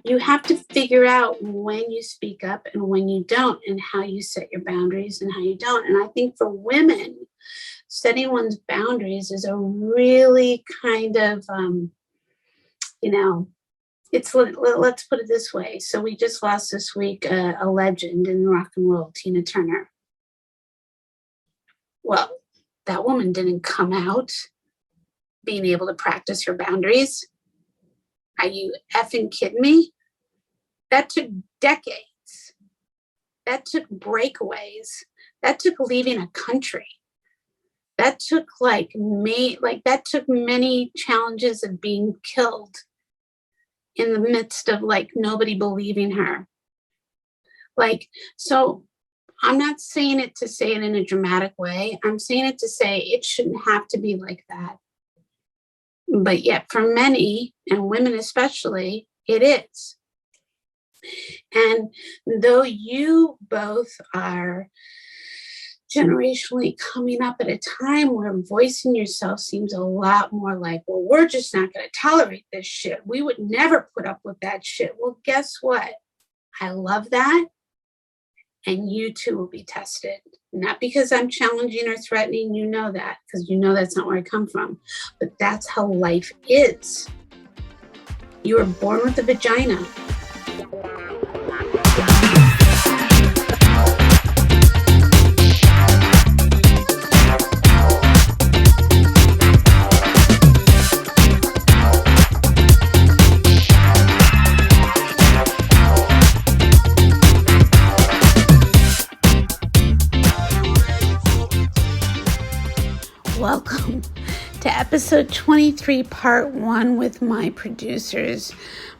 You have to figure out when you speak up and when you don't, and how you set your boundaries and how you don't. And I think for women, setting one's boundaries is a really kind of, it's, let's put it this way. So we just lost this week a legend in rock and roll, Tina Turner. Well, that woman didn't come out being able to practice her boundaries. Are you effing kidding me? That took decades. That took breakaways. That took leaving a country. That took that took many challenges of being killed in the midst of nobody believing her. So I'm not saying it to say it in a dramatic way. I'm saying it to say it shouldn't have to be like that. But yet for many, and women especially, it is. And though you both are generationally coming up at a time where voicing yourself seems a lot more like, well, we're just not going to tolerate this shit. We would never put up with that shit. Well, guess what? I love that. And you too will be tested. Not because I'm challenging or threatening, you know that, because you know that's not where I come from. But that's how life is. You were born with a vagina. Welcome to episode 23, part 1 with my producers,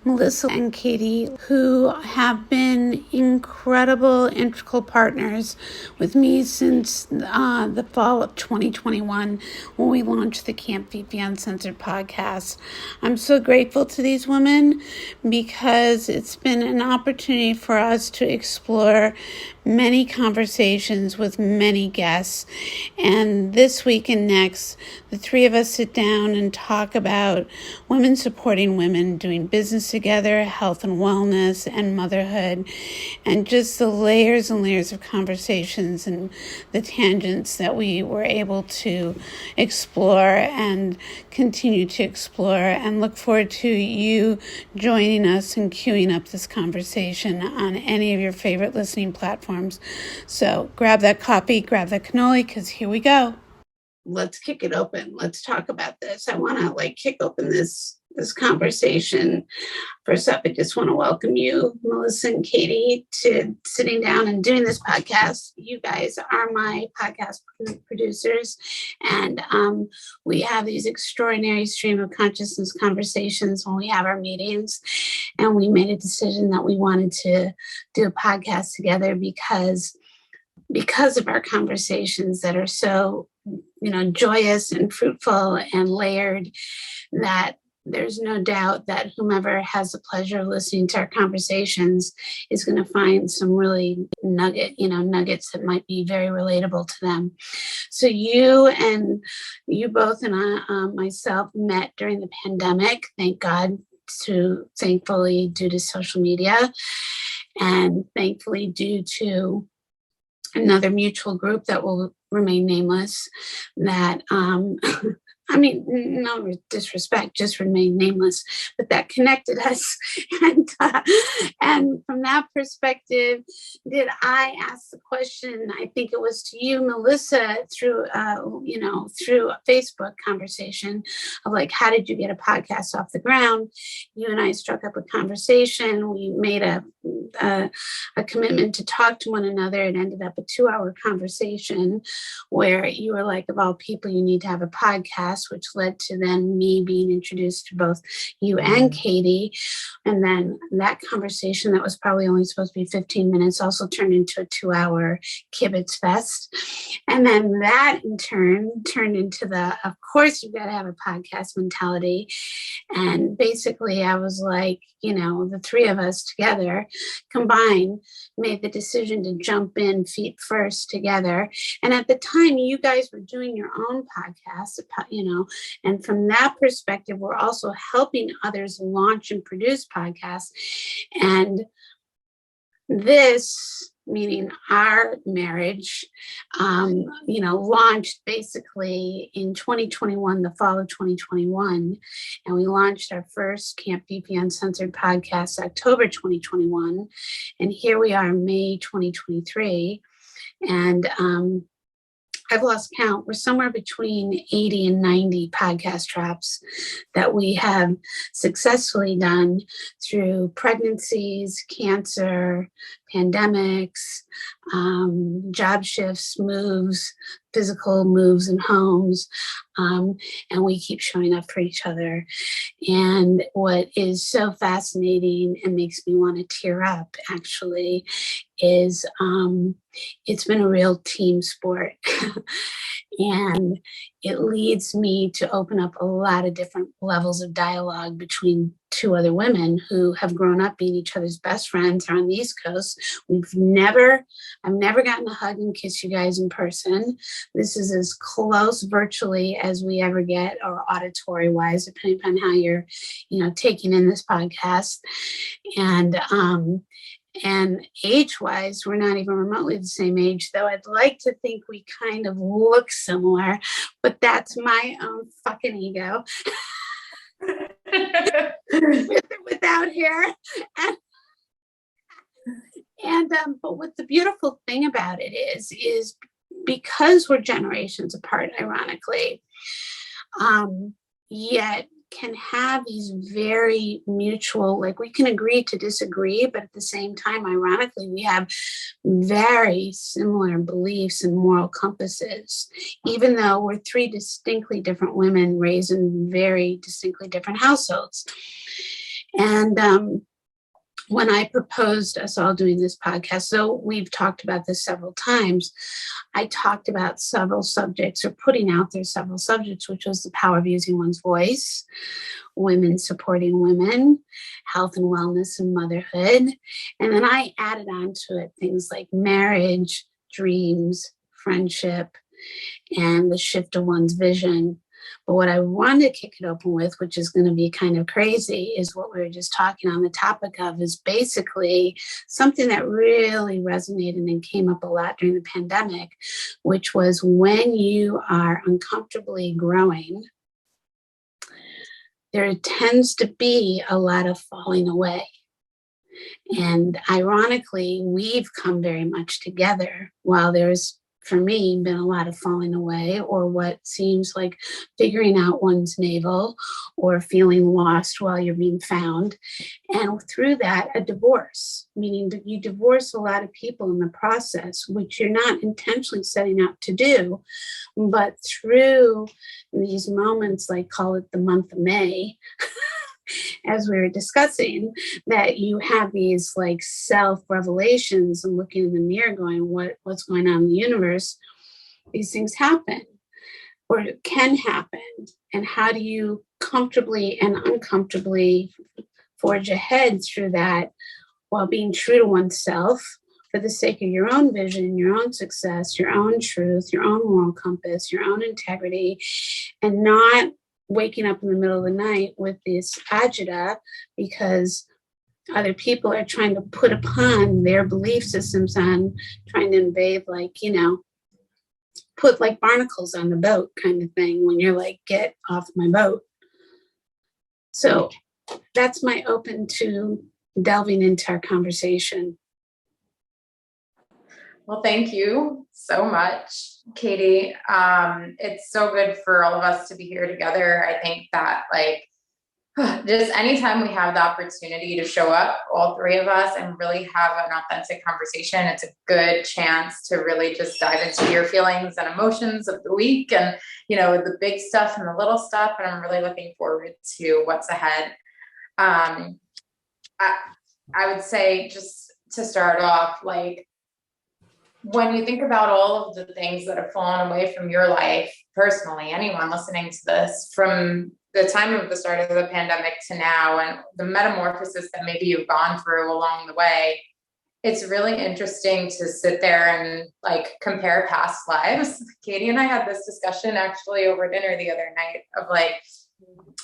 Melissa and Katie, who have been incredible, integral partners with me since the fall of 2021 when we launched the Camp Fifi Uncensored podcast. I'm so grateful to these women because it's been an opportunity for us to explore many conversations with many guests. And this week and next, the three of us sit down and talk about women supporting women, doing business together, health and wellness, and motherhood, and just the layers and layers of conversations and the tangents that we were able to explore and continue to explore, and look forward to you joining us and queuing up this conversation on any of your favorite listening platforms. So grab that coffee, grab that cannoli, because here we go. Let's kick it open. Let's talk about this. I want to kick open this conversation. First up, I just want to welcome you, Melissa and Katie, to sitting down and doing this podcast. You guys are my podcast producers, and we have these extraordinary stream of consciousness conversations when we have our meetings, and we made a decision that we wanted to do a podcast together because of our conversations that are so joyous and fruitful and layered, that there's no doubt that whomever has the pleasure of listening to our conversations is going to find some really nuggets that might be very relatable to them. So you both and I, myself, met during the pandemic, thank God, thankfully due to social media, and thankfully due to another mutual group that will remain nameless, that no disrespect, just remain nameless, but that connected us. And from that perspective, did I ask the question, I think it was to you, Melissa, through a Facebook conversation of how did you get a podcast off the ground? You and I struck up a conversation. We made a commitment to talk to one another. It ended up a 2-hour conversation where you were like, of all people, you need to have a podcast, which led to then me being introduced to both you and Katie. And then that conversation that was probably only supposed to be 15 minutes also turned into a 2-hour kibitz fest. And then that in turn turned into of course, you've got to have a podcast mentality. And basically I was like, the three of us together combined made the decision to jump in feet first together. And at at the time, you guys were doing your own podcast, and from that perspective, we're also helping others launch and produce podcasts. And this, meaning our marriage, launched basically in 2021, the fall of 2021. And we launched our first Camp Fifi Uncensored podcast, October 2021. And here we are, May 2023. And I've lost count. We're somewhere between 80 and 90 podcast drops that we have successfully done through pregnancies, cancer, pandemics, job shifts, moves, physical moves in homes. And we keep showing up for each other. And what is so fascinating and makes me want to tear up, actually, is it's been a real team sport. And it leads me to open up a lot of different levels of dialogue between two other women who have grown up being each other's best friends, are on the East Coast. I've never gotten to hug and kiss you guys in person. This is as close virtually as we ever get, or auditory wise, depending upon how you're, taking in this podcast. And age-wise, we're not even remotely the same age, though I'd like to think we kind of look similar, but that's my own fucking ego. With or without hair. But what the beautiful thing about it is because we're generations apart, ironically, yet can have these very mutual, like we can agree to disagree, but at the same time, ironically, we have very similar beliefs and moral compasses, even though we're three distinctly different women raised in very distinctly different households. And when I proposed us all doing this podcast, so we've talked about this several times, I talked about several subjects, or putting out there several subjects, which was the power of using one's voice, women supporting women, health and wellness and motherhood. And then I added on to it things like marriage, dreams, friendship, and the shift of one's vision. But what I want to kick it open with, which is going to be kind of crazy, is what we were just talking on the topic of, is basically something that really resonated and came up a lot during the pandemic, which was when you are uncomfortably growing, there tends to be a lot of falling away. And ironically, we've come very much together while there's, for me, been a lot of falling away, or what seems like figuring out one's navel, or feeling lost while you're being found. And through that, a divorce, meaning that you divorce a lot of people in the process, which you're not intentionally setting out to do. But through these moments, like call it the month of May, as we were discussing, that you have these like self-revelations and looking in the mirror going, what's going on in the universe? These things happen, or can happen. And how do you comfortably and uncomfortably forge ahead through that while being true to oneself for the sake of your own vision, your own success, your own truth, your own moral compass, your own integrity, and not waking up in the middle of the night with this agita because other people are trying to put upon their belief systems on trying to invade, put like barnacles on the boat kind of thing, when you're like, get off my boat. So that's my open to delving into our conversation. Well, thank you so much, Katie. It's so good for all of us to be here together. I think that just anytime we have the opportunity to show up, all three of us, and really have an authentic conversation, it's a good chance to really just dive into your feelings and emotions of the week, and, the big stuff and the little stuff. And I'm really looking forward to what's ahead. I would say, just to start off, when you think about all of the things that have fallen away from your life personally, anyone listening to this, from the time of the start of the pandemic to now, and the metamorphosis that maybe you've gone through along the way, it's really interesting to sit there and like compare past lives. Katie and I had this discussion actually over dinner the other night of like,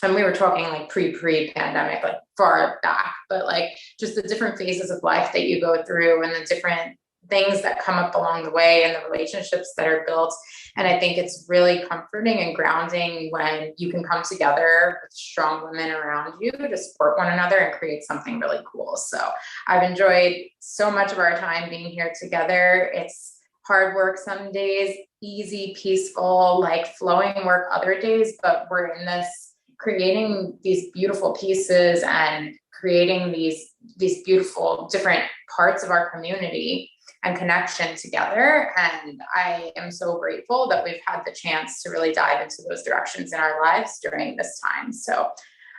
and we were talking like pre-pandemic, like far back, but like just the different phases of life that you go through and the different things that come up along the way and the relationships that are built. And I think it's really comforting and grounding when you can come together with strong women around you to support one another and create something really cool. So I've enjoyed so much of our time being here together. It's hard work some days, easy, peaceful, like flowing work other days, but we're in this creating these beautiful pieces and creating these beautiful different parts of our community and connection together. And I am so grateful that we've had the chance to really dive into those directions in our lives during this time. So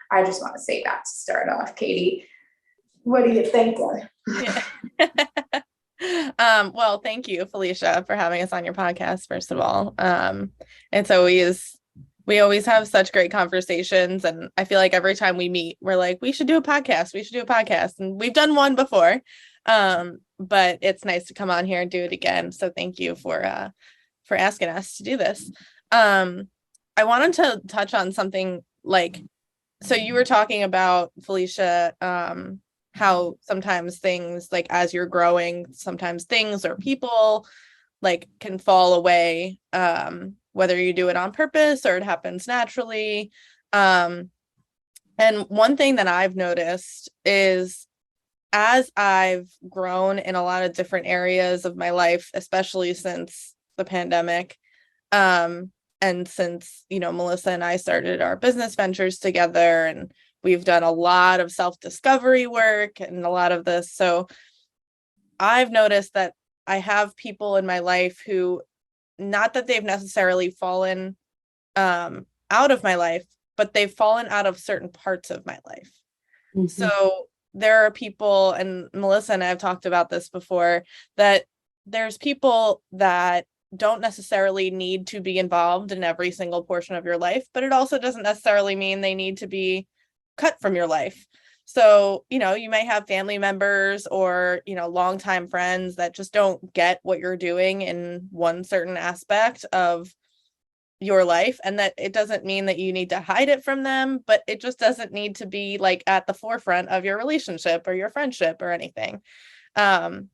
I just want to say that to start off. Katie, what do you think? Well, thank you, Felicia, for having us on your podcast, first of all. We always have such great conversations, and I feel like every time we meet, we're like, we should do a podcast. And we've done one before. But it's nice to come on here and do it again. So thank you for asking us to do this. I wanted to touch on something like, so you were talking about, Felicia, how sometimes things like as you're growing, sometimes things or people like can fall away, whether you do it on purpose or it happens naturally. And one thing that I've noticed is as I've grown in a lot of different areas of my life, especially since the pandemic, and since, Melissa and I started our business ventures together, and we've done a lot of self-discovery work and a lot of this. So I've noticed that I have people in my life who, not that they've necessarily fallen out of my life, but they've fallen out of certain parts of my life. Mm-hmm. So there are people, and Melissa and I have talked about this before, that there's people that don't necessarily need to be involved in every single portion of your life, but it also doesn't necessarily mean they need to be cut from your life. So, you may have family members or, longtime friends that just don't get what you're doing in one certain aspect of your life, and that it doesn't mean that you need to hide it from them, but it just doesn't need to be like at the forefront of your relationship or your friendship or anything. So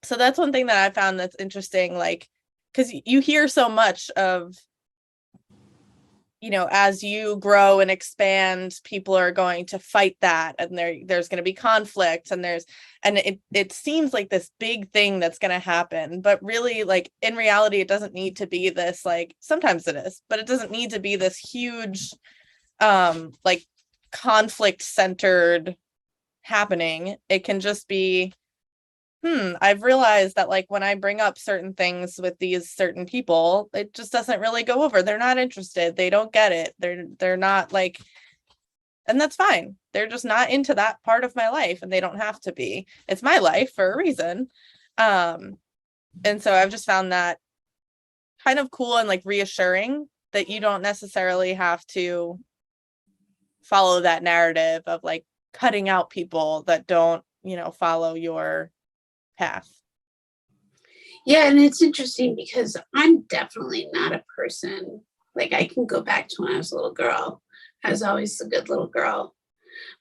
that's one thing that I found that's interesting, like, because you hear so much of, as you grow and expand, people are going to fight that, and there's going to be conflict, and it seems like this big thing that's going to happen, but really, like, in reality, it doesn't need to be this, like, sometimes it is, but it doesn't need to be this huge, like, conflict centered happening. It can just be, I've realized that, like, when I bring up certain things with these certain people, it just doesn't really go over. They're not interested. They don't get it. They're not like, and that's fine. They're just not into that part of my life, and they don't have to be. It's my life for a reason. And so I've just found that kind of cool and like reassuring that you don't necessarily have to follow that narrative of like cutting out people that don't, follow your path. Yeah, and it's interesting because I'm definitely not a person, like, I can go back to when I was a little girl. I was always a good little girl.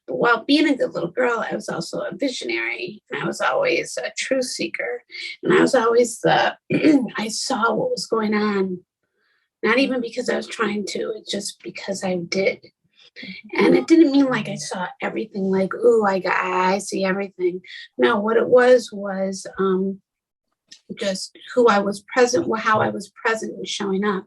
But while being a good little girl, I was also a visionary, and I was always a truth seeker. And I was always I saw what was going on, not even because I was trying to, it's just because I did. And it didn't mean like I saw everything, like, ooh, I see everything. No, what it was just who I was present, how I was present was showing up.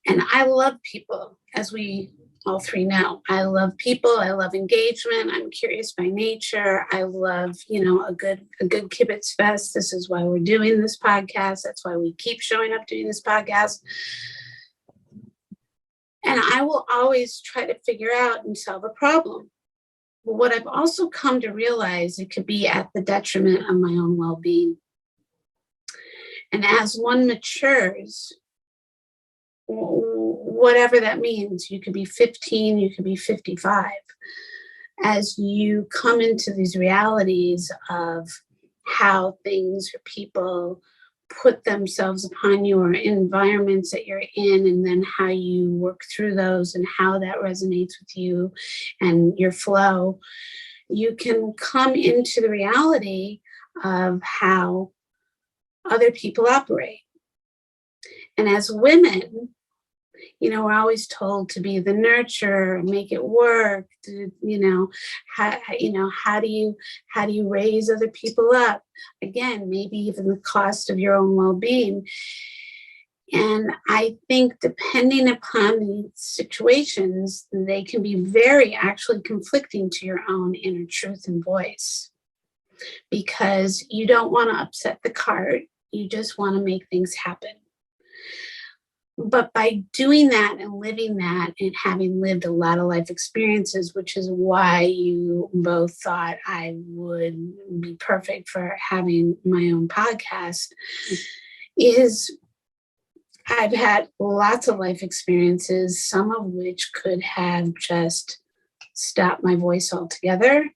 And I love people, as we all three know. I love people. I love engagement. I'm curious by nature. I love, a good kibitz fest. This is why we're doing this podcast. That's why we keep showing up doing this podcast. And I will always try to figure out and solve a problem. But what I've also come to realize, it could be at the detriment of my own well-being. And as one matures, whatever that means, you could be 15, you could be 55. as you come into these realities of how things or people put themselves upon you, or environments that you're in, and then how you work through those and how that resonates with you and your flow, you can come into the reality of how other people operate. And as women, we're always told to be the nurturer, make it work. How do you raise other people up? Again, maybe even the cost of your own well-being. And I think depending upon the situations, they can be very actually conflicting to your own inner truth and voice, because you don't want to upset the cart. You just want to make things happen. But by doing that and living that and having lived a lot of life experiences, which is why you both thought I would be perfect for having my own podcast, is I've had lots of life experiences, some of which could have just stopped my voice altogether,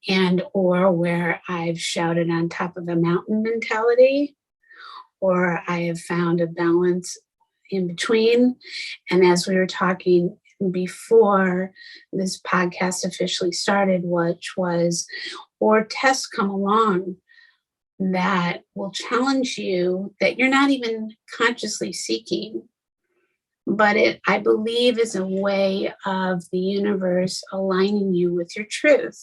and or where I've shouted on top of a mountain mentality, or I have found a balance in between. And as we were talking before this podcast officially started, which was, or tests come along that will challenge you that you're not even consciously seeking, but it, I believe, is a way of the universe aligning you with your truth.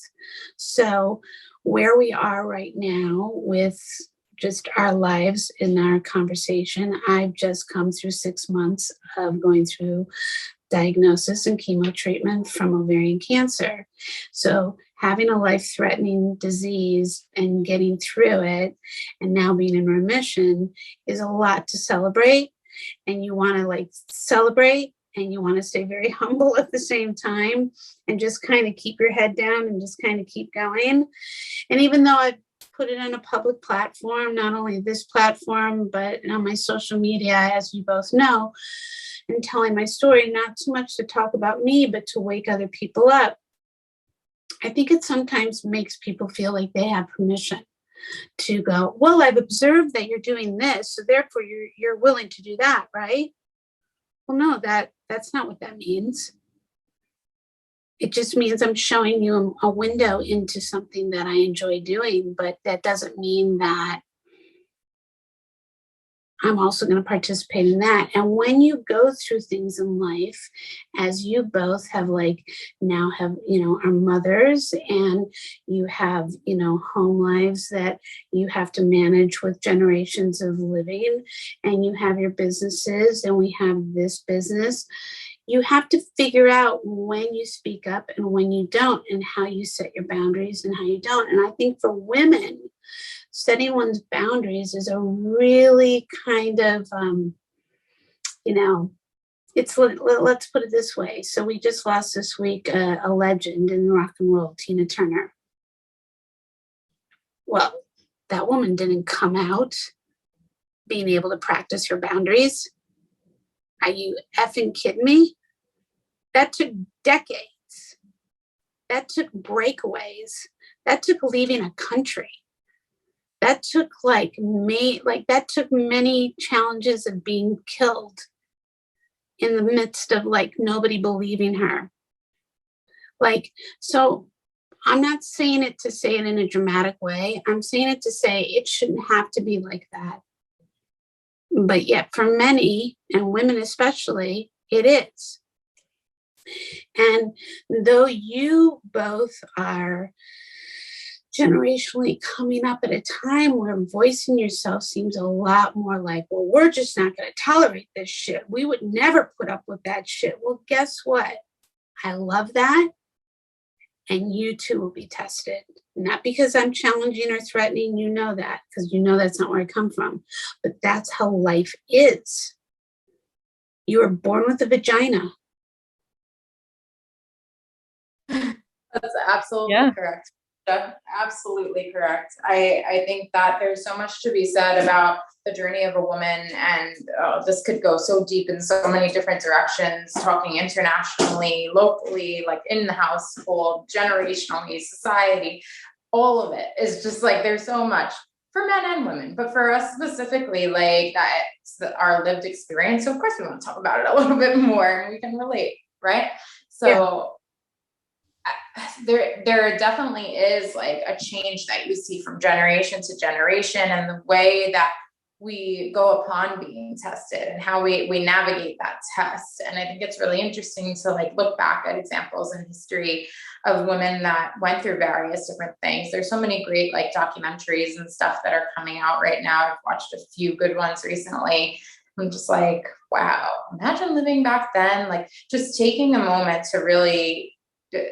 So where we are right now with just our lives in our conversation, I've just come through 6 months of going through diagnosis and chemo treatment from ovarian cancer. So having a life-threatening disease and getting through it and now being in remission is a lot to celebrate. And you want to celebrate, and you want to stay very humble at the same time, and just kind of keep your head down and just kind of keep going. And even though I've put it on a public platform, not only this platform, but on my social media, as you both know, and telling my story, not too much to talk about me, but to wake other people up, I think it sometimes makes people feel like they have permission to go, well, I've observed that you're doing this, so therefore you're willing to do that, right? Well, no, that's not what that means. It just means I'm showing you a window into something that I enjoy doing, but that doesn't mean that I'm also going to participate in that. And when you go through things in life, as you both have now have, are mothers, and you have, home lives that you have to manage with generations of living, and you have your businesses, and we have this business, you have to figure out when you speak up and when you don't, and how you set your boundaries and how you don't. And I think for women, setting one's boundaries is a really kind of, it's, let's put it this way. So we just lost this week a legend in rock and roll, Tina Turner. Well, that woman didn't come out being able to practice her boundaries. Are you effing kidding me? That took decades. That took breakaways. That took leaving a country. That took that took many challenges of being killed in the midst of nobody believing her. So I'm not saying it to say it in a dramatic way. I'm saying it to say it shouldn't have to be like that. But yet for many, and women especially, it is. And though you both are generationally coming up at a time where voicing yourself seems a lot more like, well, we're just not going to tolerate this shit. We would never put up with that shit. Well, guess what? I love that. And you too will be tested. Not because I'm challenging or threatening, you know that, because you know that's not where I come from. But that's how life is. You were born with a vagina. That's absolutely correct. Yeah, absolutely correct. I think that there's so much to be said about the journey of a woman, and this could go so deep in so many different directions, talking internationally, locally, like in the household, generationally, society. All of it is just like, there's so much for men and women, but for us specifically, like that's our lived experience. So of course we want to talk about it a little bit more and we can relate, right? So there definitely is like a change that you see from generation to generation, and the way that we go upon being tested and how we navigate that test. And I think it's really interesting to like look back at examples in history of women that went through various different things. There's so many great like documentaries and stuff that are coming out right now. I've watched a few good ones recently. I'm just like, wow, imagine living back then, like just taking a moment to really,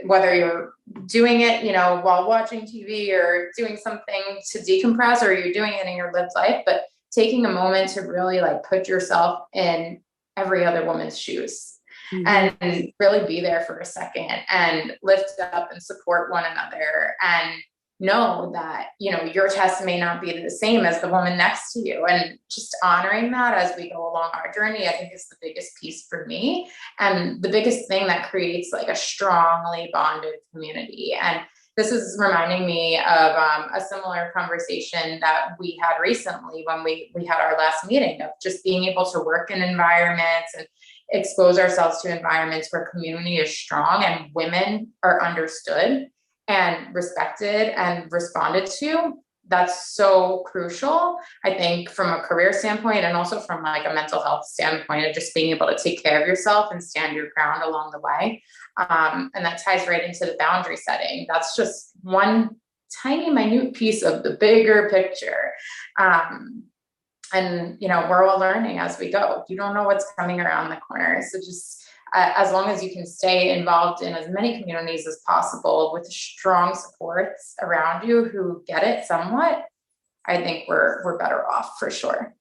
whether you're doing it, while watching TV or doing something to decompress, or you're doing it in your lived life, but taking a moment to really like put yourself in every other woman's shoes, and really be there for a second and lift up and support one another, and know that, your test may not be the same as the woman next to you, and just honoring that as we go along our journey, I think is the biggest piece for me, and the biggest thing that creates like a strongly bonded community. And this is reminding me of a similar conversation that we had recently when we had our last meeting, of just being able to work in environments and expose ourselves to environments where community is strong and women are understood and respected and responded to. That's so crucial, I think, from a career standpoint, and also from like a mental health standpoint, of just being able to take care of yourself and stand your ground along the way. And that ties right into the boundary setting. That's just one tiny minute piece of the bigger picture. And we're all learning as we go. You don't know what's coming around the corner. So just as long as you can stay involved in as many communities as possible with strong supports around you who get it somewhat, I think we're better off for sure.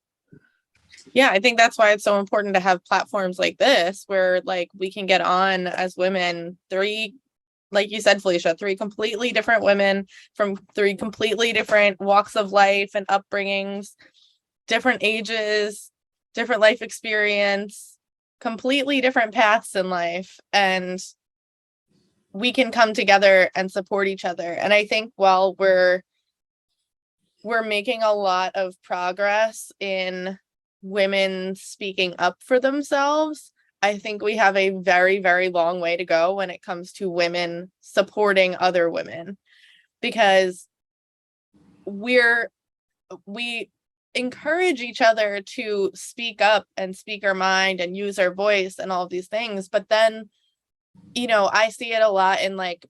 Yeah, I think that's why it's so important to have platforms like this, where like we can get on as women, three, like you said, Felicia, three completely different women from three completely different walks of life and upbringings, different ages, different life experience, completely different paths in life, and we can come together and support each other. And I think while we're making a lot of progress in women speaking up for themselves, I think we have a very, very long way to go when it comes to women supporting other women, because we encourage each other to speak up and speak our mind and use our voice and all of these things. But then, I see it a lot in like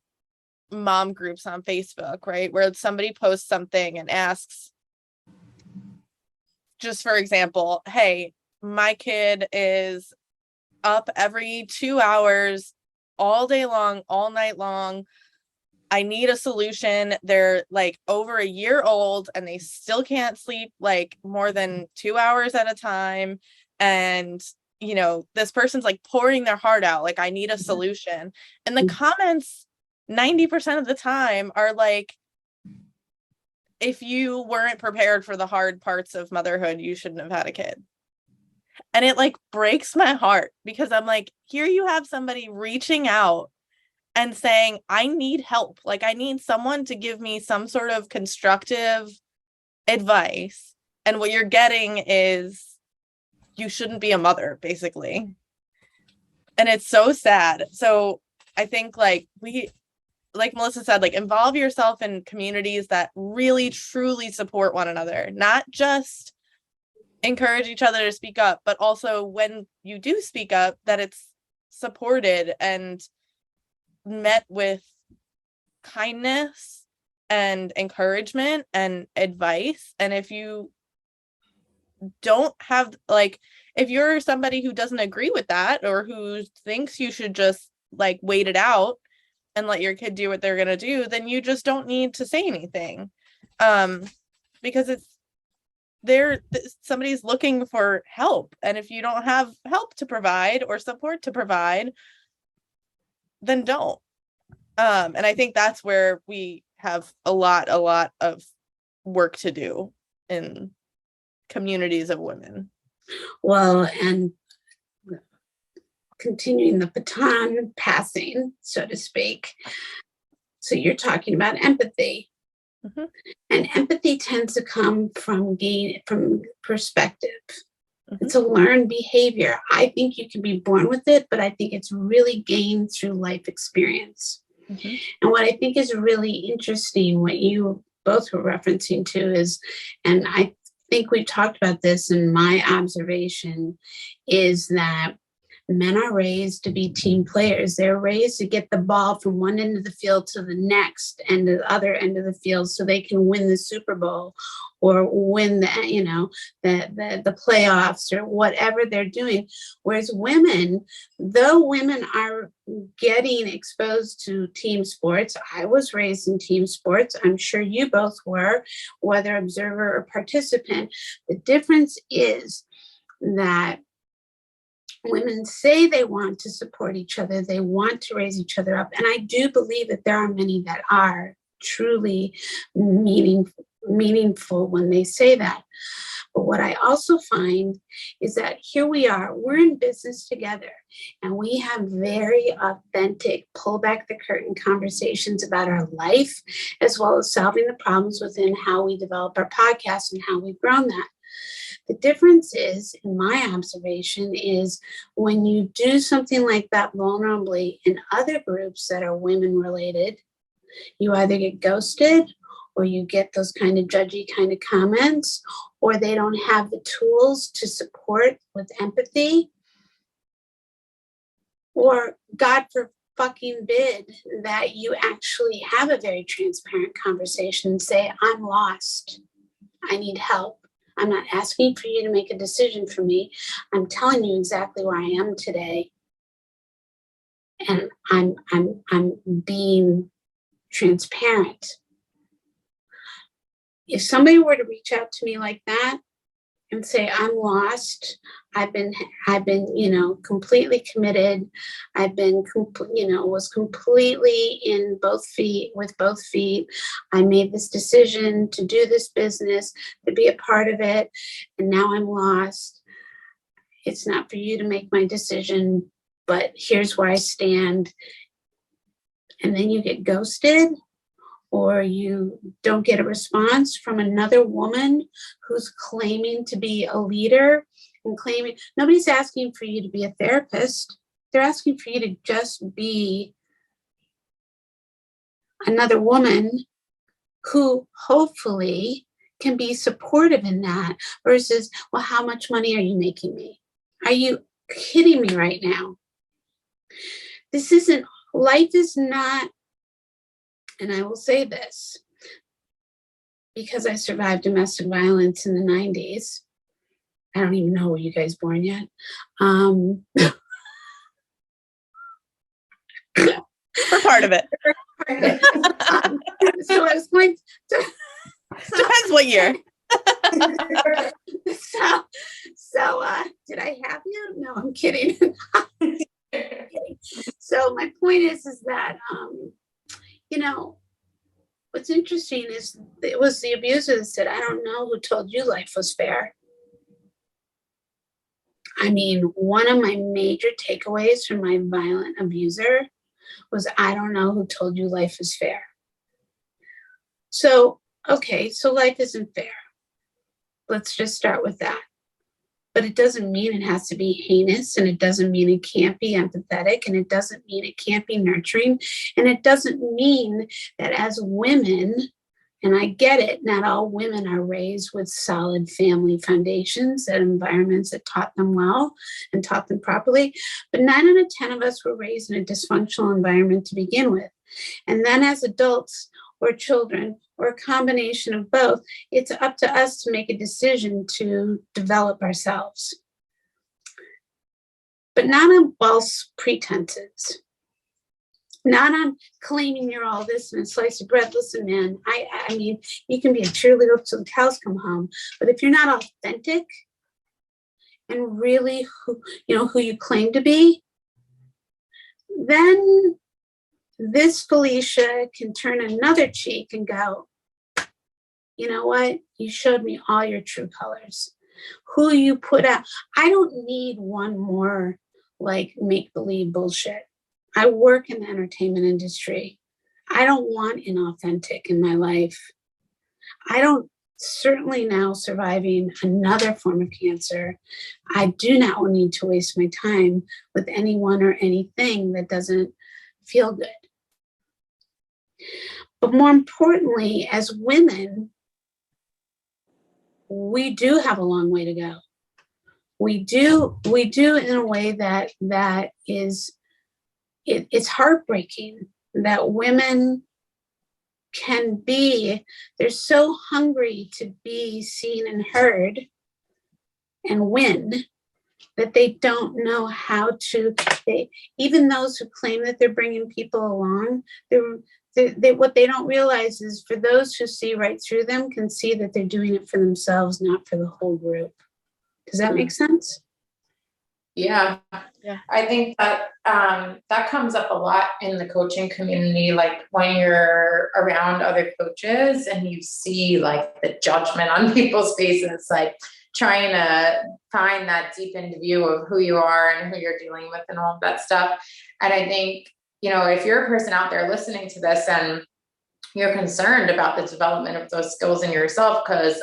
mom groups on Facebook, right? Where somebody posts something and asks, just for example, hey, my kid is up every 2 hours all day long, all night long. I need a solution. They're like over a year old and they still can't sleep like more than 2 hours at a time. And, this person's like pouring their heart out. Like, I need a solution. And the comments 90% of the time are like, if you weren't prepared for the hard parts of motherhood, you shouldn't have had a kid. And it like breaks my heart, because I'm like, here you have somebody reaching out and saying, I need help. Like, I need someone to give me some sort of constructive advice. And what you're getting is, you shouldn't be a mother, basically. And it's so sad. So I think like Melissa said, like, involve yourself in communities that really, truly support one another, not just encourage each other to speak up, but also when you do speak up, that it's supported and met with kindness and encouragement and advice. And if you don't have, like, if you're somebody who doesn't agree with that, or who thinks you should just like wait it out and let your kid do what they're going to do, then you just don't need to say anything. Because somebody's looking for help. And if you don't have help to provide or support to provide, then don't. And I think that's where we have a lot of work to do in communities of women. Well, and continuing the baton passing, so to speak. So you're talking about empathy. Mm-hmm. And empathy tends to come from perspective. Mm-hmm. It's a learned behavior. I think you can be born with it, but I think it's really gained through life experience. Mm-hmm. And what I think is really interesting, what you both were referencing to is, and I think we talked about this in my observation, is that men are raised to be team players. They're raised to get the ball from one end of the field to the next and the other end of the field so they can win the Super Bowl or win the playoffs or whatever they're doing. Whereas women, though women are getting exposed to team sports, I was raised in team sports. I'm sure you both were, whether observer or participant. The difference is that women say they want to support each other. They want to raise each other up. And I do believe that there are many that are truly meaningful when they say that. But what I also find is that here we are, we're in business together, and we have very authentic, pull back the curtain conversations about our life, as well as solving the problems within how we develop our podcast and how we've grown that. The difference is, in my observation, is when you do something like that vulnerably in other groups that are women related, you either get ghosted or you get those kind of judgy kind of comments, or they don't have the tools to support with empathy, or God forbid that you actually have a very transparent conversation and say, I'm lost. I need help. I'm not asking for you to make a decision for me. I'm telling you exactly where I am today. And I'm being transparent. If somebody were to reach out to me like that and say, I'm lost, I've been, completely committed. I've been, was completely in with both feet. I made this decision to do this business, to be a part of it. And now I'm lost. It's not for you to make my decision, but here's where I stand. And then you get ghosted, or you don't get a response from another woman who's claiming to be a leader and claiming, nobody's asking for you to be a therapist. They're asking for you to just be another woman who hopefully can be supportive in that versus, well, how much money are you making me? Are you kidding me right now? Life is not, and I will say this, because I survived domestic violence in the 90s. I don't even know, were you guys born yet? For part of it. So I was going to... Depends what year. So did I have you? No, I'm kidding. So my point is that, what's interesting is it was the abuser that said, I don't know who told you life was fair. I mean, one of my major takeaways from my violent abuser was, I don't know who told you life is fair. So, okay, so life isn't fair. Let's just start with that. But it doesn't mean it has to be heinous, and it doesn't mean it can't be empathetic, and it doesn't mean it can't be nurturing, and it doesn't mean that as women, and I get it, not all women are raised with solid family foundations and environments that taught them well and taught them properly, but 9 out of 10 of us were raised in a dysfunctional environment to begin with. And then as adults or children, or a combination of both, it's up to us to make a decision to develop ourselves. But not on false pretenses. Not on claiming you're all this and a slice of bread. Listen, man, I mean, you can be a cheerleader till the cows come home, but if you're not authentic and really who you claim to be, then this Felicia can turn another cheek and go, you know what? You showed me all your true colors. Who you put out. I don't need one more like make-believe bullshit. I work in the entertainment industry. I don't want inauthentic in my life. I don't, certainly now surviving another form of cancer, I do not need to waste my time with anyone or anything that doesn't feel good. But more importantly, as women, we do have a long way to go. We do in a way that is, it's heartbreaking that women can be, they're so hungry to be seen and heard and win that they don't know how to, even those who claim that they're bringing people along, what they don't realize is for those who see right through them can see that they're doing it for themselves, not for the whole group. Does that make sense? Yeah. I think that that comes up a lot in the coaching community. Like when you're around other coaches and you see like the judgment on people's faces, like trying to find that deepened view of who you are and who you're dealing with and all of that stuff. And I think, you know, if you're a person out there listening to this and you're concerned about the development of those skills in yourself, because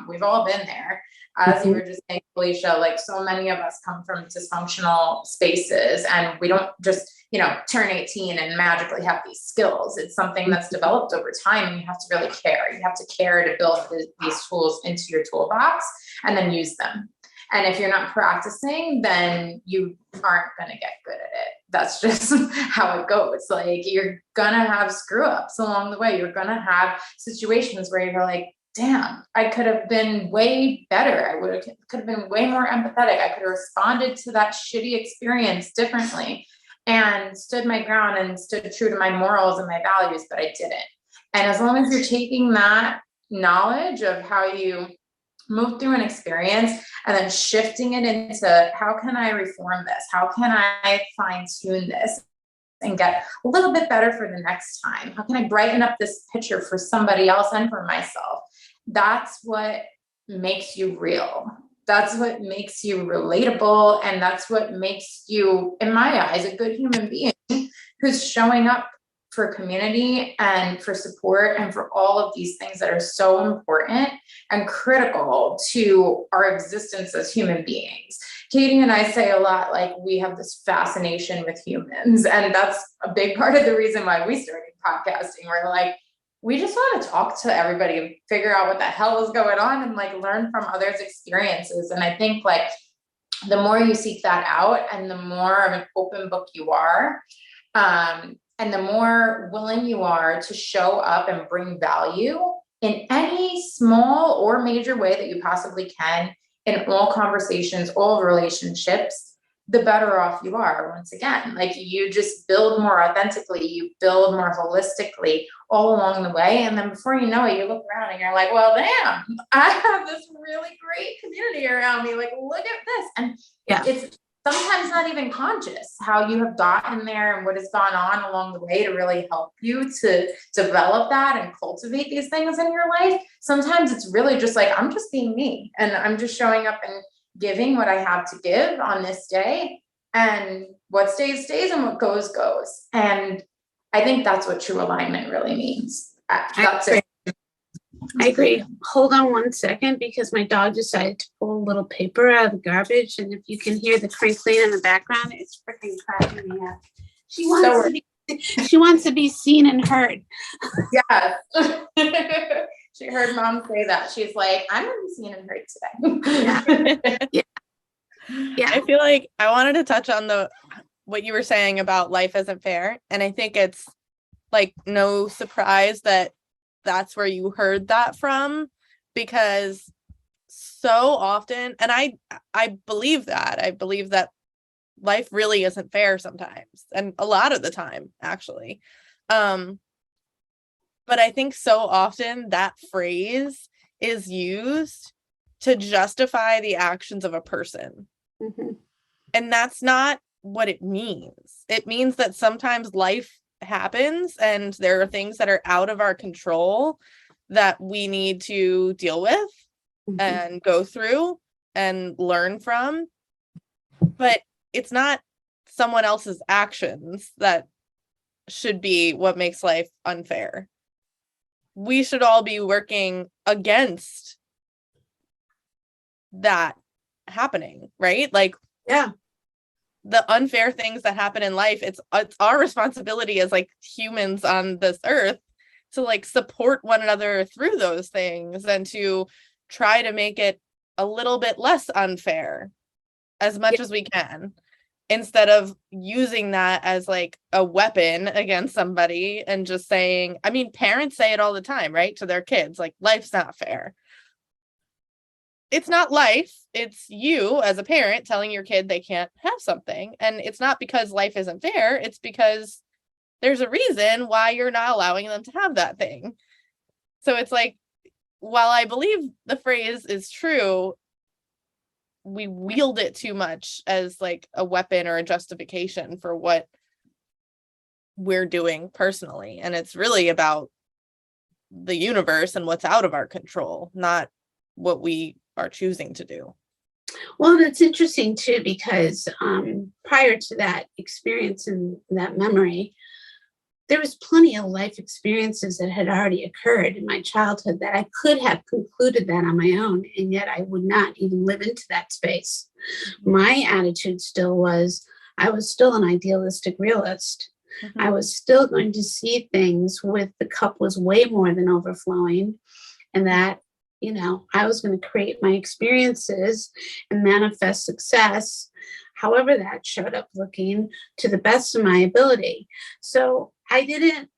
we've all been there. As you were just saying, Felicia, like so many of us come from dysfunctional spaces and we don't just, you know, turn 18 and magically have these skills. It's something that's developed over time and you have to really care. You have to care to build these tools into your toolbox and then use them. And if you're not practicing, then you aren't going to get good at it. That's just how it goes. Like you're going to have screw ups along the way. You're going to have situations where you're like, damn, I could have been way better. I could have been way more empathetic. I could have responded to that shitty experience differently and stood my ground and stood true to my morals and my values, but I didn't. And as long as you're taking that knowledge of how you move through an experience and then shifting it into how can I reform this? How can I fine tune this and get a little bit better for the next time? How can I brighten up this picture for somebody else and for myself? That's what makes you real. That's what makes you relatable. And that's what makes you, in my eyes, a good human being who's showing up for community and for support and for all of these things that are so important and critical to our existence as human beings. Katie and I say a lot, like we have this fascination with humans. And that's a big part of the reason why we started podcasting. We're like, we just want to talk to everybody and figure out what the hell is going on and like learn from others' experiences. And I think like the more you seek that out and the more of an open book you are, and the more willing you are to show up and bring value in any small or major way that you possibly can in all conversations, all relationships, the better off you are. Once again, like you just build more authentically, you build more holistically all along the way. And then before you know it, you look around and you're like, well, damn, I have this really great community around me. Like, look at this. And it's sometimes not even conscious how you have gotten there and what has gone on along the way to really help you to develop that and cultivate these things in your life. Sometimes it's really just like, I'm just being me and I'm just showing up and giving what I have to give on this day, and what stays, stays, and what goes, goes. And I think that's what true alignment really means. That's it. I agree. Hold on one second, because my dog decided to pull a little paper out of the garbage. And if you can hear the crinkling in the background, it's freaking cracking me up. She wants to be seen and heard. Yeah. She heard mom say that. She's like, I'm going to be seen and heard today. Yeah. I feel like I wanted to touch on what you were saying about life isn't fair. And I think it's like no surprise that that's where you heard that from, because so often, and I believe that life really isn't fair sometimes, and a lot of the time actually. But I think so often that phrase is used to justify the actions of a person. Mm-hmm. And that's not what it means. It means that sometimes life happens, and there are things that are out of our control that we need to deal with and go through and learn from. But it's not someone else's actions that should be what makes life unfair. We should all be working against that happening, right? Like, Yeah. the unfair things that happen in life, it's our responsibility as like humans on this earth to like support one another through those things and to try to make it a little bit less unfair as much as we can, instead of using that as like a weapon against somebody and just saying, I mean, parents say it all the time, right? To their kids, like, life's not fair. It's not life. It's you as a parent telling your kid they can't have something. And it's not because life isn't fair. It's because there's a reason why you're not allowing them to have that thing. So it's like, while I believe the phrase is true, we wield it too much as like a weapon or a justification for what we're doing personally. And it's really about the universe and what's out of our control, not what we are choosing to do. Well, that's interesting too, because prior to that experience and that memory, there was plenty of life experiences that had already occurred in my childhood that I could have concluded that on my own, and yet I would not even live into that space. My attitude still was, I was still an idealistic realist. I was still going to see things with the cup was way more than overflowing, and that, you know, I was going to create my experiences and manifest success, however that showed up looking, to the best of my ability. So I think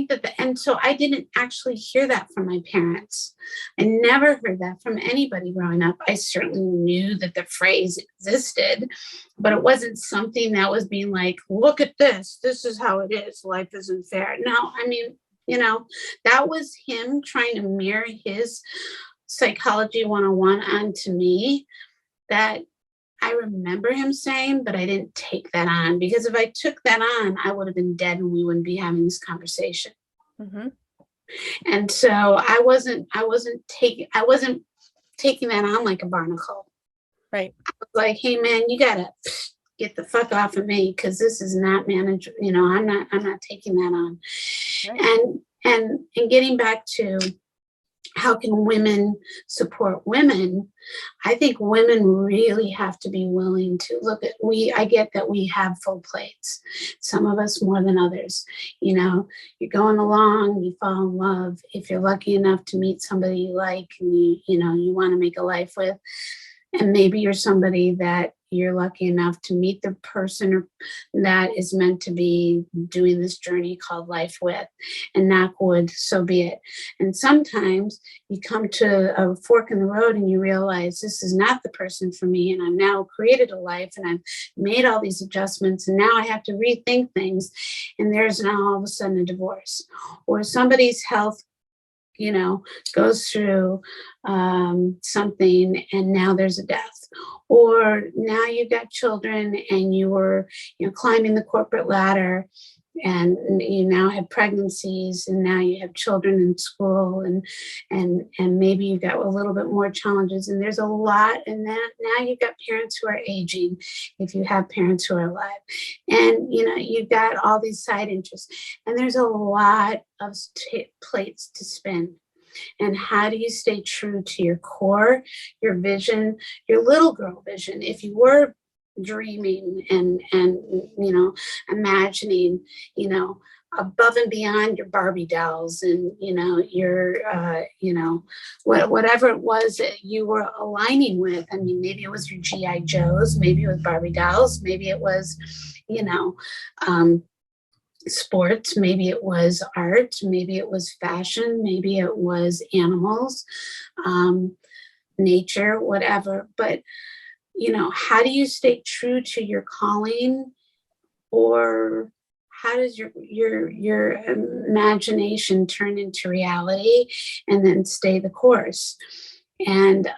that so I didn't actually hear that from my parents. I never heard that from anybody growing up. I certainly knew that the phrase existed, but it wasn't something that was being like, look at this. This is how it is. Life isn't fair. No, I mean, you know, that was him trying to mirror his psychology 101 onto me, that I remember him saying, but I didn't take that on, because if I took that on, I would have been dead and we wouldn't be having this conversation. And so I wasn't taking that on like a barnacle. Right. I was like, hey man, you gotta get the fuck off of me, because this is not manageable. You know, I'm not taking that on. Right. And getting back to how can women support women? I think women really have to be willing to look at, I get that we have full plates, some of us more than others. You know, you're going along, you fall in love. If you're lucky enough to meet somebody you like and you want to make a life with, and maybe you're somebody that you're lucky enough to meet the person that is meant to be doing this journey called life with, and knock wood, so be it. And sometimes you come to a fork in the road and you realize this is not the person for me, and I've now created a life and I've made all these adjustments, and now I have to rethink things, and there's now all of a sudden a divorce, or somebody's health goes through something, and now there's a death. Or now you've got children and you were climbing the corporate ladder, and you now have pregnancies, and now you have children in school, and maybe you've got a little bit more challenges, and there's a lot. And then now you've got parents who are aging, if you have parents who are alive, and you've got all these side interests, and there's a lot of plates to spin. And how do you stay true to your core, your vision, your little girl vision? If you were dreaming and imagining, above and beyond your Barbie dolls and, your, whatever it was that you were aligning with. I mean, maybe it was your G.I. Joes, maybe it was Barbie dolls, maybe it was, sports, maybe it was art, maybe it was fashion, maybe it was animals, nature, whatever. But, how do you stay true to your calling, or how does your imagination turn into reality and then stay the course? And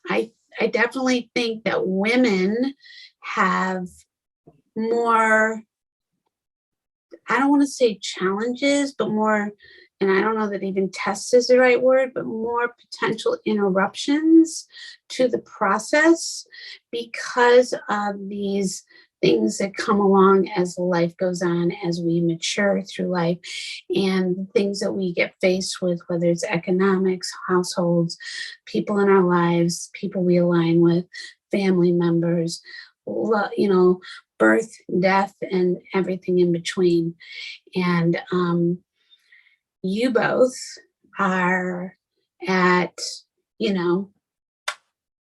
I definitely think that women have more I don't want to say challenges, but more, and I don't know that even test is the right word, but more potential interruptions to the process because of these things that come along as life goes on, as we mature through life, and things that we get faced with, whether it's economics, households, people in our lives, people we align with, family members, birth, death, and everything in between. And you both are at,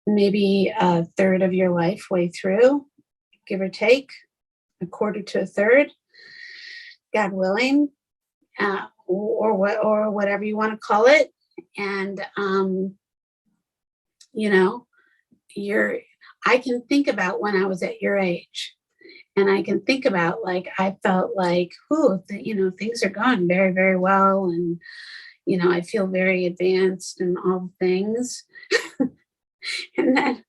maybe a third of your life way through, give or take, a quarter to a third, God willing, or whatever you want to call it. And, I can think about when I was at your age. And I can think about, I felt like, things are going very, very well. And, I feel very advanced and all things. And then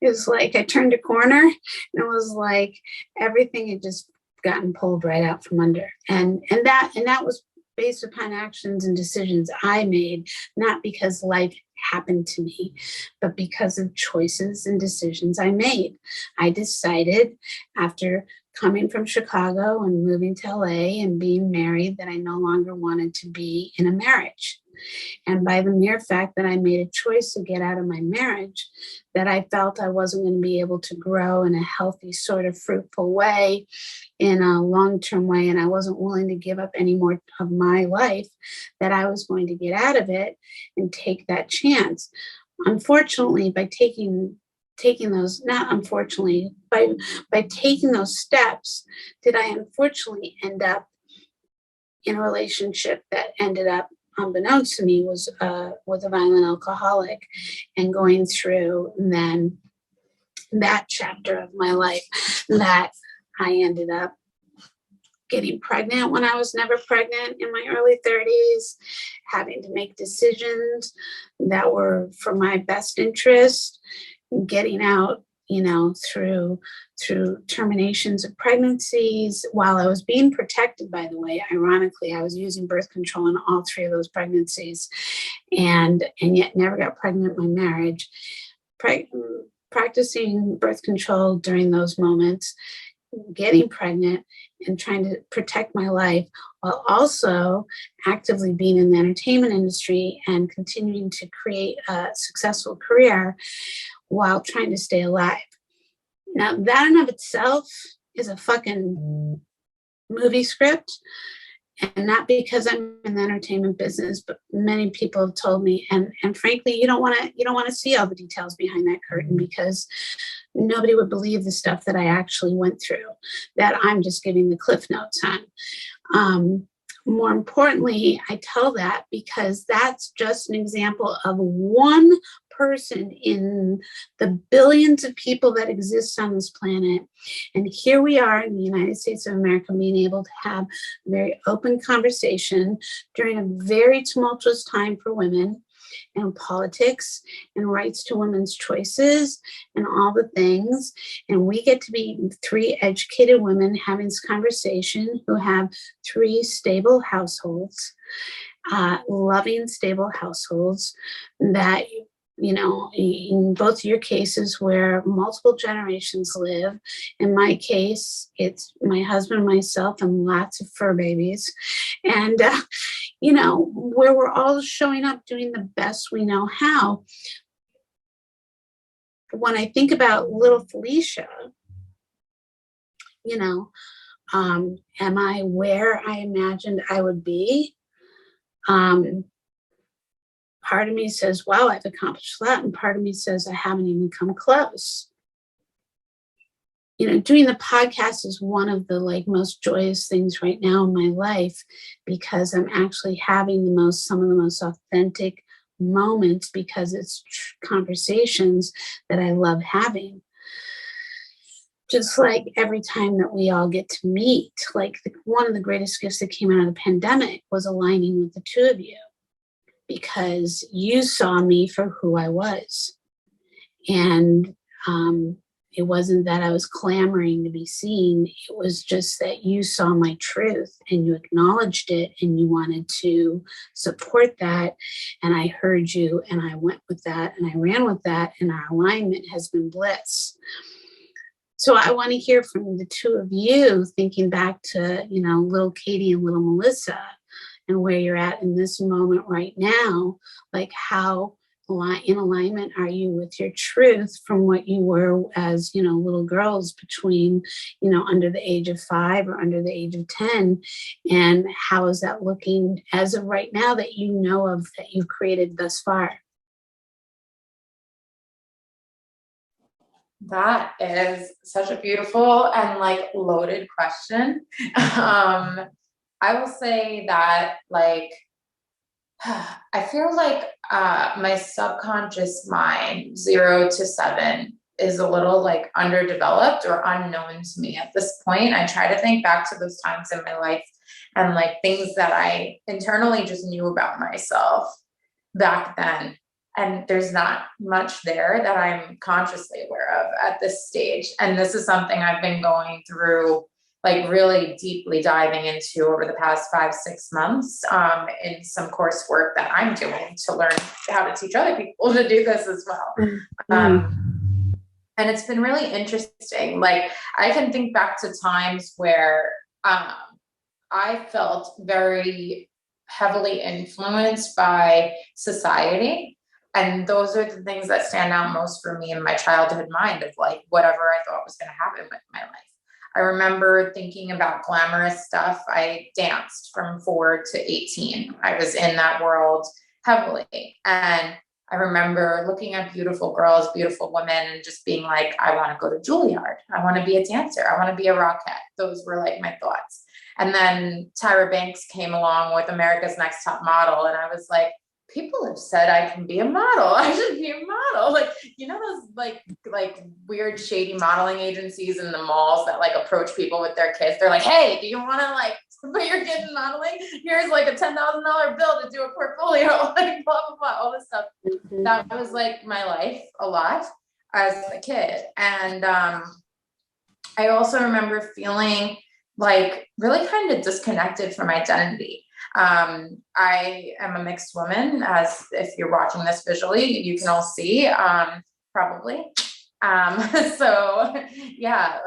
it was like I turned a corner and it was like everything had just gotten pulled right out from under. And that was based upon actions and decisions I made, not because life happened to me, but because of choices and decisions I made. I decided after coming from Chicago and moving to LA and being married that I no longer wanted to be in a marriage. And by the mere fact that I made a choice to get out of my marriage, that I felt I wasn't going to be able to grow in a healthy, sort of fruitful way, in a long-term way, and I wasn't willing to give up any more of my life, that I was going to get out of it and take that chance. Unfortunately, by taking those, not unfortunately, by taking those steps, did I unfortunately end up in a relationship that ended up, unbeknownst to me, was with a violent alcoholic, and going through then that chapter of my life, that I ended up getting pregnant when I was never pregnant in my early 30s, having to make decisions that were for my best interest, getting out, through terminations of pregnancies while I was being protected, by the way. Ironically, I was using birth control in all three of those pregnancies, and yet never got pregnant in my marriage. Practicing birth control during those moments, getting pregnant and trying to protect my life, while also actively being in the entertainment industry and continuing to create a successful career while trying to stay alive. Now, that in of itself is a fucking movie script. And not because I'm in the entertainment business, but many people have told me, and frankly, you don't want to see all the details behind that curtain, because nobody would believe the stuff that I actually went through, that I'm just giving the cliff notes on. More importantly, I tell that because that's just an example of one person in the billions of people that exist on this planet. And here we are in the United States of America, being able to have a very open conversation during a very tumultuous time for women, and politics and rights to women's choices and all the things. And we get to be three educated women having this conversation who have three stable households, loving, stable households that, in both your cases where multiple generations live. In my case, it's my husband and myself and lots of fur babies. And, where we're all showing up doing the best we know how. When I think about little Felicia, am I where I imagined I would be? Part of me says, wow, I've accomplished that. And part of me says, I haven't even come close. Doing the podcast is one of the most joyous things right now in my life, because I'm actually having some of the most authentic moments, because it's conversations that I love having. Just like every time that we all get to meet, one of the greatest gifts that came out of the pandemic was aligning with the two of you, because you saw me for who I was. And It wasn't that I was clamoring to be seen. It was just that you saw my truth and you acknowledged it and you wanted to support that. And I heard you and I went with that and I ran with that, and our alignment has been bliss. So I want to hear from the two of you, thinking back to, little Katie and little Melissa, and where you're at in this moment right now, like how in alignment are you with your truth from what you were as, little girls between, under the age of 5 or under the age of 10, and how is that looking as of right now that you know of, that you've created thus far? That is such a beautiful and loaded question. I will say that I feel like my subconscious mind, 0 to 7, is a little underdeveloped or unknown to me at this point. I try to think back to those times in my life and things that I internally just knew about myself back then. And there's not much there that I'm consciously aware of at this stage. And this is something I've been going through, really deeply diving into over the past 5-6 months in some coursework that I'm doing to learn how to teach other people to do this as well. And it's been really interesting. I can think back to times where I felt very heavily influenced by society. And those are the things that stand out most for me in my childhood mind of whatever I thought was going to happen with my life. I remember thinking about glamorous stuff. I danced from 4 to 18. I was in that world heavily. And I remember looking at beautiful girls, beautiful women, and just being like, I want to go to Juilliard. I want to be a dancer. I want to be a rockette. Those were my thoughts. And then Tyra Banks came along with America's Next Top Model. And I was like, people have said I can be a model. I should be a model. Those weird shady modeling agencies in the malls that approach people with their kids. They're like, hey, do you want to put your kid in modeling? Here's a $10,000 bill to do a portfolio, blah, blah, blah, all this stuff. Mm-hmm. That was my life a lot as a kid. And I also remember feeling really kind of disconnected from identity. I am a mixed woman, as if you're watching this visually, you can all see, probably. So yeah,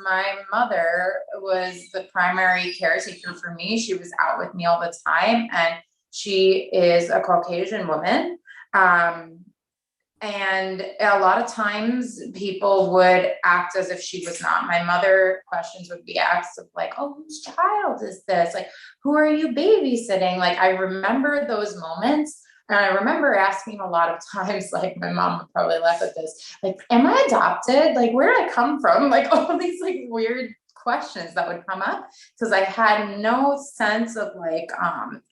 my mother was the primary caretaker for me. She was out with me all the time, and she is a Caucasian woman. And a lot of times people would act as if she was not. My mother, questions would be asked of oh, whose child is this? Who are you babysitting? I remember those moments. And I remember asking a lot of times, my mom would probably laugh at this, am I adopted? Where did I come from? All these weird questions that would come up, because I had no sense of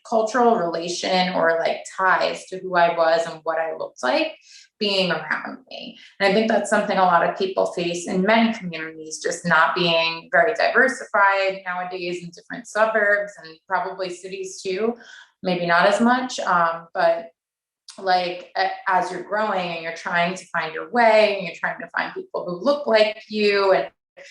cultural relation or ties to who I was and what I looked like being around me. And I think that's something a lot of people face in many communities, just not being very diversified nowadays in different suburbs and probably cities too, maybe not as much. But as you're growing and you're trying to find your way and you're trying to find people who look like you and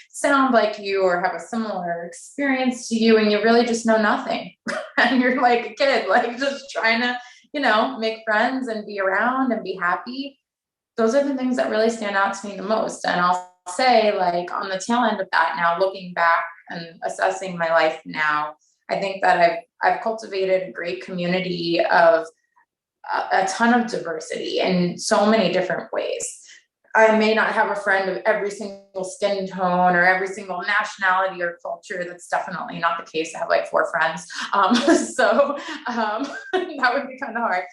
sound like you or have a similar experience to you, and you really just know nothing. And you're a kid, just trying to, make friends and be around and be happy. Those are the things that really stand out to me the most. And I'll say on the tail end of that now, looking back and assessing my life now, I think that I've cultivated a great community of a ton of diversity in so many different ways. I may not have a friend of every single skin tone or every single nationality or culture. That's definitely not the case. I have 4 friends. So that would be kind of hard.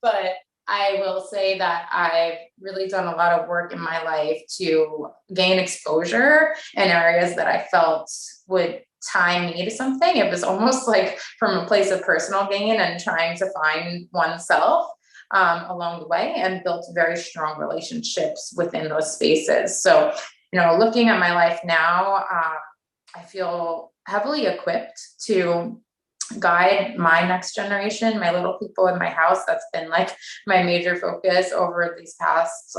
But I will say that I've really done a lot of work in my life to gain exposure in areas that I felt would tie me to something. It was almost from a place of personal gain and trying to find oneself along the way, and built very strong relationships within those spaces. So, looking at my life now, I feel heavily equipped to guide my next generation, my little people in my house. That's been my major focus over these past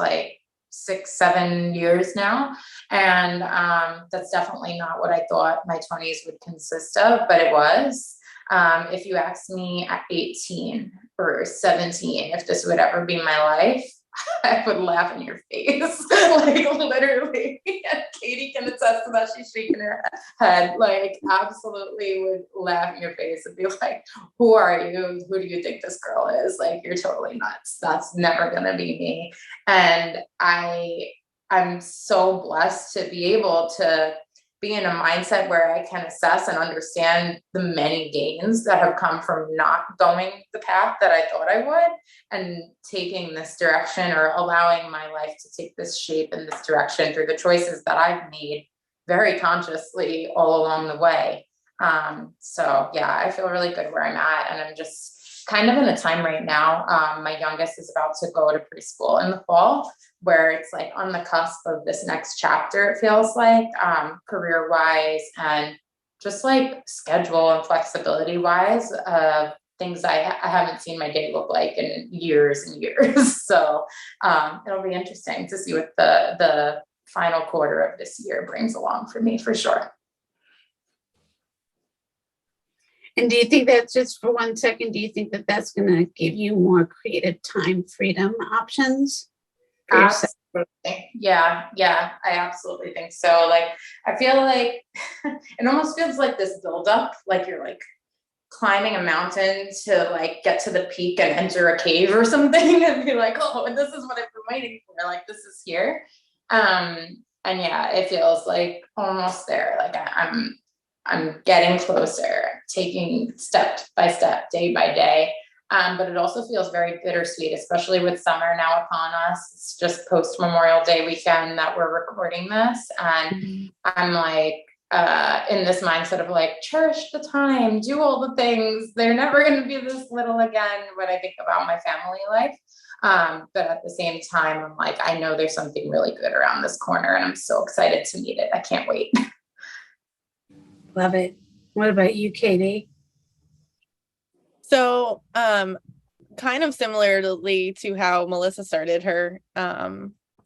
6-7 years now. And that's definitely not what I thought my 20s would consist of, but it was. If you asked me at 18 or 17 if this would ever be my life, I would laugh in your face. Like, literally. And Katie can attest to that. She's shaking her head. Like, absolutely would laugh in your face and be like, who are you? Who do you think this girl is? Like, you're totally nuts. That's never gonna be me. And I'm so blessed to be able to be in a mindset where I can assess and understand the many gains that have come from not going the path that I thought I would, and taking this direction, or allowing my life to take this shape in this direction through the choices that I've made very consciously all along the way. So yeah, I feel really good where I'm at, and I'm just kind of in a time right now. My youngest is about to go to preschool in the fall, where it's like on the cusp of this next chapter, it feels like, career wise, and just like schedule and flexibility wise, things I haven't seen my day look like in years and years. So it'll be interesting to see what the final quarter of this year brings along for me, for sure. And do you think that's, just for 1 second, do you think that that's going to give you more creative time freedom options for yourself? Absolutely. Yeah, I absolutely think so. Like, I feel like it almost feels like this buildup, like you're like climbing a mountain to like get to the peak and enter a cave or something, and be like, oh, and this is what I've been waiting for. Like, this is here. And yeah, it feels like almost there. Like I'm getting closer, taking step by step, day by day. But it also feels very bittersweet, especially with summer now upon us. It's just post Memorial Day weekend that we're recording this. And I'm like, in this mindset of like, cherish the time, do all the things. They're never going to be this little again when I think about my family life. But at the same time, I'm like, I know there's something really good around this corner, and I'm so excited to meet it. I can't wait. Love it. What about you, Katie? So, kind of similarly to how Melissa started her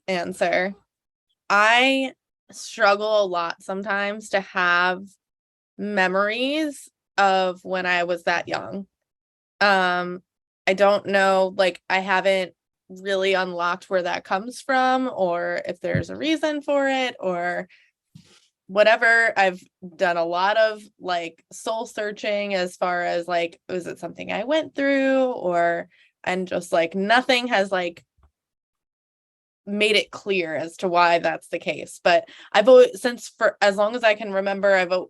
answer, I struggle a lot sometimes to have memories of when I was that young. I don't know, like, I haven't really unlocked where that comes from, or if there's a reason for it, or whatever. I've done a lot of like soul searching as far as like, was it something I went through, or, and just like nothing has like made it clear as to why that's the case. But I've always, since for as long as I can remember,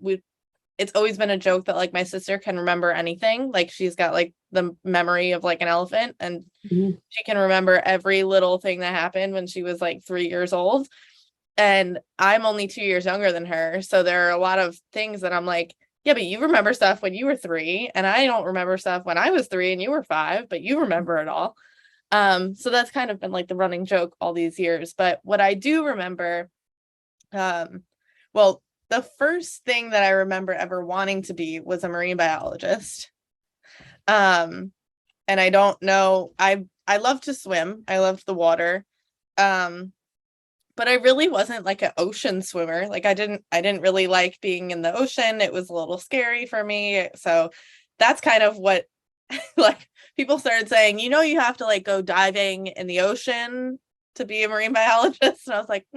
it's always been a joke that like my sister can remember anything. Like, she's got like the memory of like an elephant, and she can remember every little thing that happened when she was like 3 years old. And I'm only 2 years younger than her. So there are a lot of things that I'm like, yeah, but you remember stuff when you were 3, and I don't remember stuff when I was 3 and you were 5, but you remember it all. So that's kind of been like the running joke all these years. But what I do remember, well, the first thing that I remember ever wanting to be was a marine biologist. And I don't know, I love to swim. I loved the water. But I really wasn't like an ocean swimmer. Like, I didn't really like being in the ocean. It was a little scary for me. So that's kind of what, like, people started saying, you have to like go diving in the ocean to be a marine biologist. And I was like,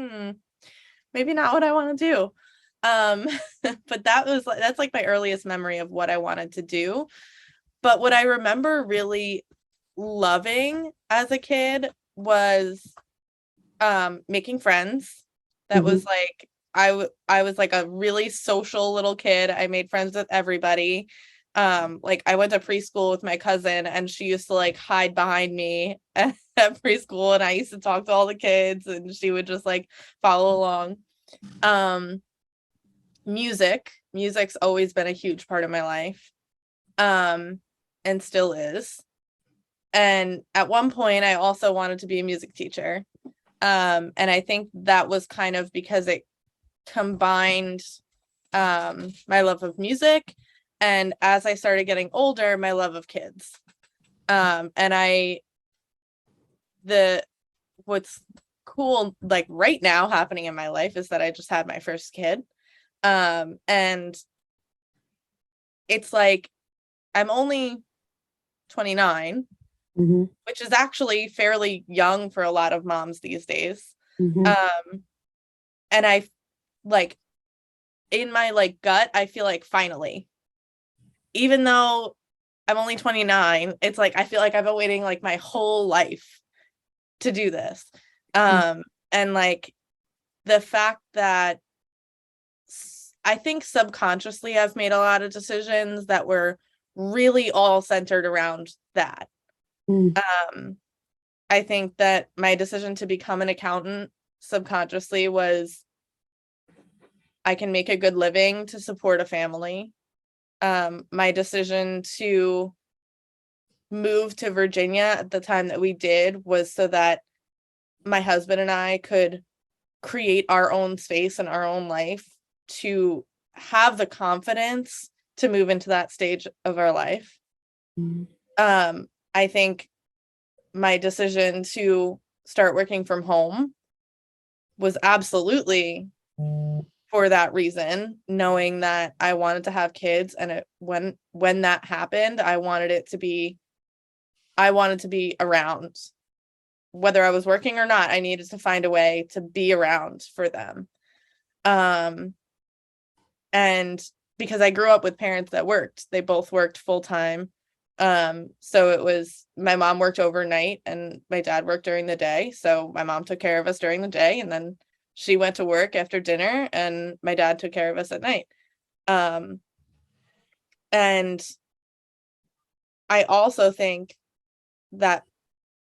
maybe not what I want to do. But that's like my earliest memory of what I wanted to do. But what I remember really loving as a kid was making friends. That was like, I was like a really social little kid. I made friends with everybody. Like, I went to preschool with my cousin, and she used to like hide behind me at preschool, and I used to talk to all the kids, and she would just like follow along. Music's always been a huge part of my life, and still is. And at one point I also wanted to be a music teacher. And I think that was kind of because it combined my love of music, and as I started getting older, my love of kids. And what's cool, like right now happening in my life is that I just had my first kid. And it's like, I'm only 29, which is actually fairly young for a lot of moms these days. And I like, in my like gut, I feel like finally, even though I'm only 29, it's like I feel like I've been waiting like my whole life to do this. And like the fact that I think subconsciously I've made a lot of decisions that were really all centered around that. I think that my decision to become an accountant subconsciously was, I can make a good living to support a family. My decision to move to Virginia at the time that we did was so that my husband and I could create our own space and our own life to have the confidence to move into that stage of our life. I think my decision to start working from home was absolutely for that reason, knowing that I wanted to have kids, and when that happened, I wanted to be around. Whether I was working or not, I needed to find a way to be around for them. And because I grew up with parents that worked, they both worked full time. So it was, my mom worked overnight and my dad worked during the day. So my mom took care of us during the day, and then she went to work after dinner, and my dad took care of us at night. And I also think that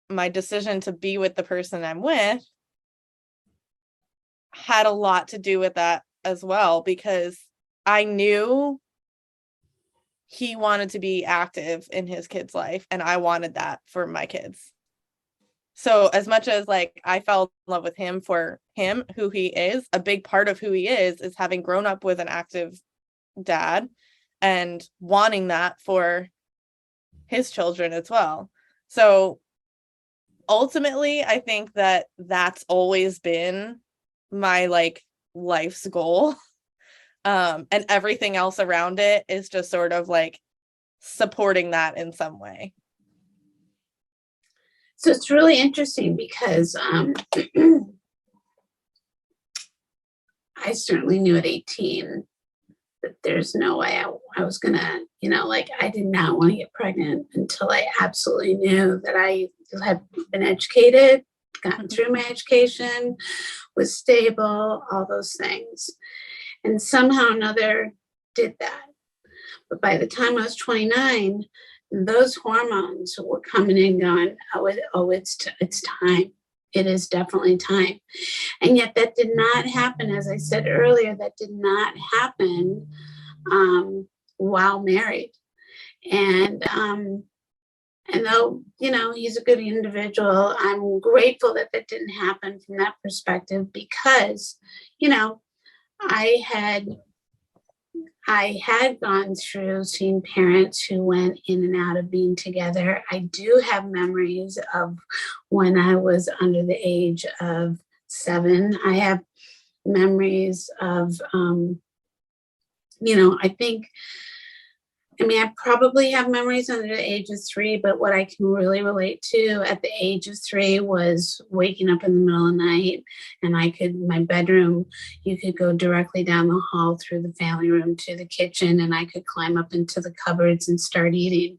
my decision to be with the person I'm with had a lot to do with that as well, because I knew he wanted to be active in his kid's life, and I wanted that for my kids. So as much as like I fell in love with him for him, who he is, a big part of who he is having grown up with an active dad and wanting that for his children as well. So ultimately, I think that that's always been my like life's goal. And everything else around it is just sort of like supporting that in some way. So it's really interesting because I certainly knew at 18 that there's no way I was gonna, like I did not want to get pregnant until I absolutely knew that I had been educated, gotten through my education, was stable, all those things. And somehow or another did that. But by the time I was 29, those hormones were coming in going, it's time. It is definitely time. And yet that did not happen. As I said earlier, that did not happen while married. And though, he's a good individual, I'm grateful that that didn't happen from that perspective because, I had gone through seeing parents who went in and out of being together. I do have memories of when I was under the age of 7. I have memories of, I probably have memories under the age of 3, but what I can really relate to at the age of 3 was waking up in the middle of the night, and my bedroom, you could go directly down the hall through the family room to the kitchen, and I could climb up into the cupboards and start eating.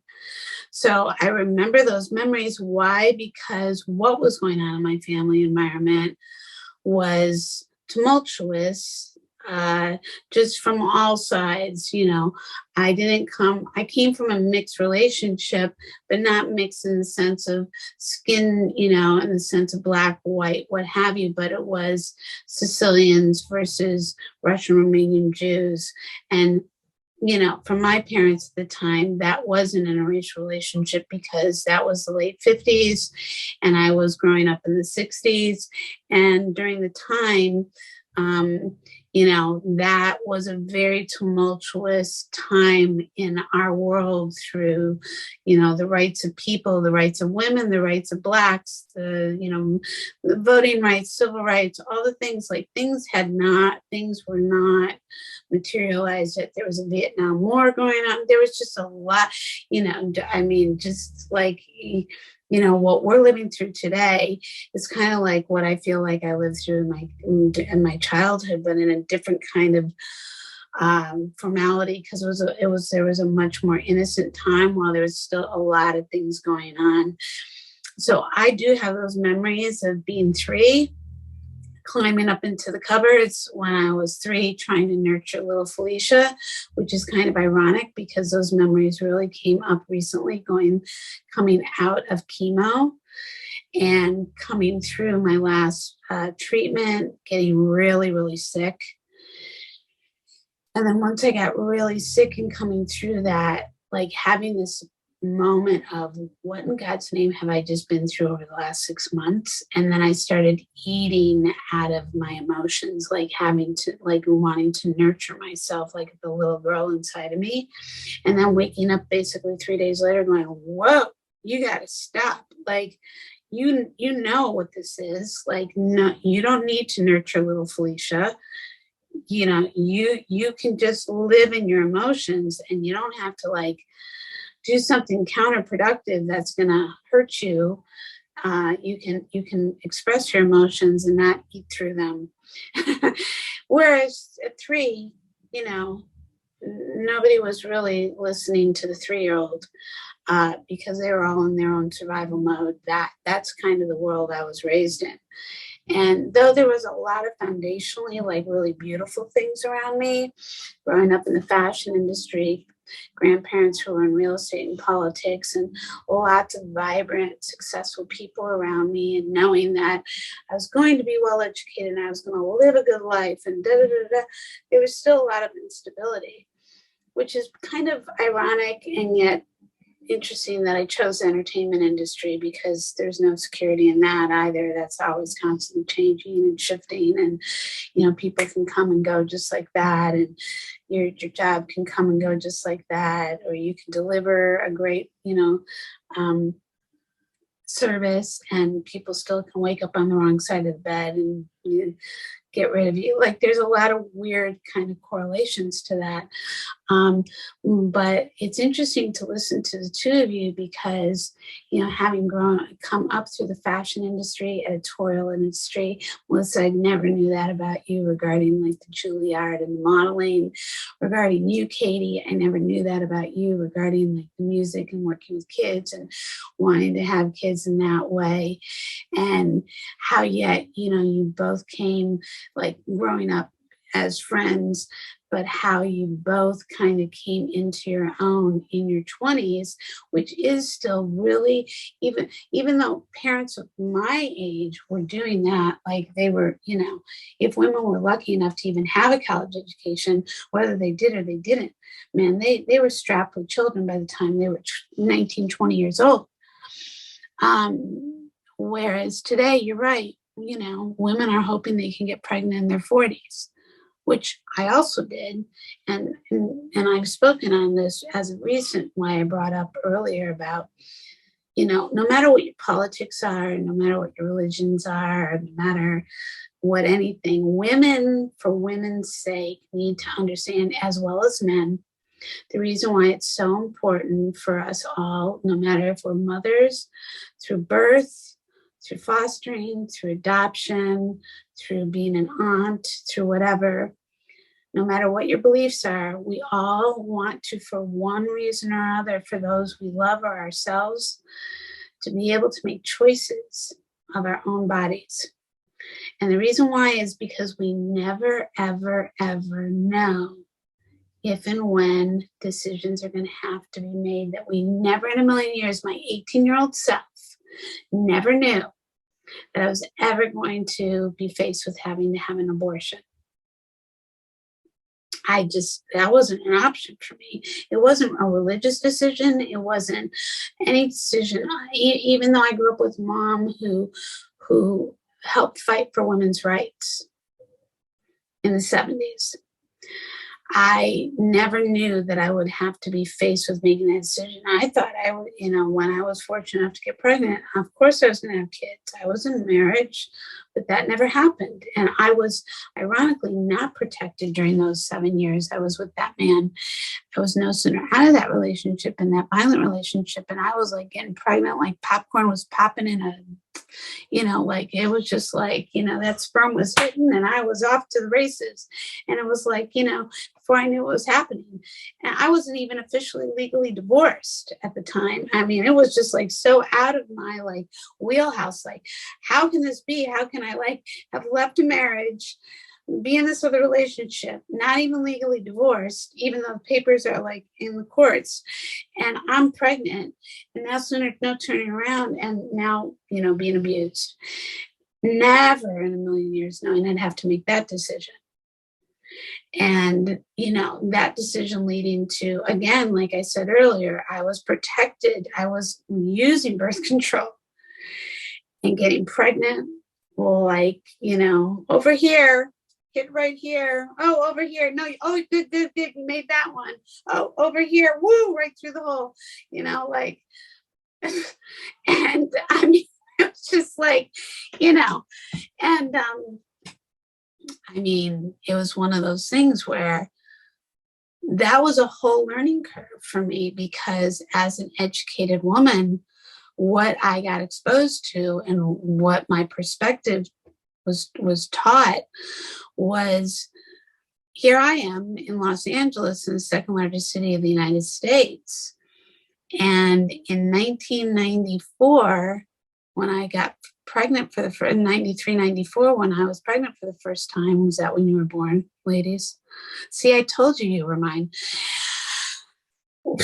So I remember those memories. Why? Because what was going on in my family environment was tumultuous. Just from all sides, I came from a mixed relationship, but not mixed in the sense of skin, in the sense of black, white, what have you, but it was Sicilians versus Russian Romanian Jews. And for my parents at the time, that was an interracial relationship because that was the late 50s and I was growing up in the 60s. And during the time, that was a very tumultuous time in our world through, the rights of people, the rights of women, the rights of Blacks, the voting rights, civil rights, all the things, things were not materialized yet. There was a Vietnam War going on. There was just a lot, just like, what we're living through today is kind of like what I feel like I lived through in my childhood, but in a different kind of formality, because there was a much more innocent time while there was still a lot of things going on. So I do have those memories of being 3, climbing up into the cupboards when I was 3, trying to nurture little Felicia, which is kind of ironic because those memories really came up recently, coming out of chemo and coming through my last treatment, getting really, really sick. And then once I got really sick and coming through that, having this moment of what in God's name have I just been through over the last 6 months? And then I started eating out of my emotions, wanting to nurture myself, like the little girl inside of me. And then waking up basically 3 days later going, whoa, you got to stop. You know what this is. No, you don't need to nurture little Felicia. You can just live in your emotions, and you don't have to do something counterproductive that's going to hurt you. You can express your emotions and not eat through them. Whereas at 3, nobody was really listening to the 3-year-old because they were all in their own survival mode. That's kind of the world I was raised in. And though there was a lot of foundationally really beautiful things around me, growing up in the fashion industry, grandparents who were in real estate and politics, and lots of vibrant, successful people around me, and knowing that I was going to be well educated and I was going to live a good life, and there was still a lot of instability, which is kind of ironic and yet interesting that I chose the entertainment industry, because there's no security in that either. That's always constantly changing and shifting, and people can come and go just like that, and your job can come and go just like that, or you can deliver a great service and people still can wake up on the wrong side of the bed and get rid of you. There's a lot of weird kind of correlations to that. But it's interesting to listen to the two of you because, having come up through the fashion industry, editorial industry, Melissa, I never knew that about you regarding the Juilliard and the modeling. Regarding you, Katie, I never knew that about you regarding the music and working with kids and wanting to have kids in that way. And how yet, you both came growing up as friends, but how you both kind of came into your own in your 20s, which is still really, even though parents of my age were doing that, they were, if women were lucky enough to even have a college education, whether they did or they didn't, man, they were strapped with children by the time they were 19, 20 years old. Whereas today, you're right, women are hoping they can get pregnant in their 40s. Which I also did. And I've spoken on this as of recent, why I brought up earlier about, no matter what your politics are, no matter what your religions are, no matter what anything, women, for women's sake, need to understand, as well as men, the reason why it's so important for us all, no matter if we're mothers, through birth, through fostering, through adoption, through being an aunt, through whatever, no matter what your beliefs are, we all want to, for one reason or other, for those we love or ourselves, to be able to make choices of our own bodies. And the reason why is because we never, ever, ever know if and when decisions are going to have to be made that we never in a million years, my 18-year-old self never knew that I was ever going to be faced with having to have an abortion. That wasn't an option for me. It wasn't a religious decision. It wasn't any decision. Even though I grew up with mom who helped fight for women's rights in the 70s. I never knew that I would have to be faced with making that decision. I thought I would, when I was fortunate enough to get pregnant, of course I was going to have kids. I was in marriage, but that never happened. And I was ironically not protected during those 7 years I was with that man. I was no sooner out of that relationship and that violent relationship. And I was like getting pregnant, like popcorn was popping in a, like it was just like, that sperm was hitting and I was off to the races. And it was like, before I knew what was happening. And I wasn't even officially legally divorced at the time. I mean, it was just like so out of my like wheelhouse. Like, how can this be? How can I like have left a marriage, be in this other relationship, not even legally divorced, even though the papers are like in the courts, and I'm pregnant, and now sooner no turning around, and now being abused. Never in a million years knowing I'd have to make that decision. And that decision leading to, again, like I said earlier, I was protected. I was using birth control and getting pregnant, like over here. Hit right here. Oh, over here. No. Oh, good. You made that one. Oh, over here. Woo, right through the hole. Like, and I mean, it's just like, and I mean, it was one of those things where that was a whole learning curve for me, because as an educated woman, what I got exposed to and what my perspective was taught was, here I am in Los Angeles, in the second largest city of the United States. And in 1994, when I got pregnant for the first, 93, 94, when I was pregnant for the first time, was that when you were born, ladies? See, I told you were mine. I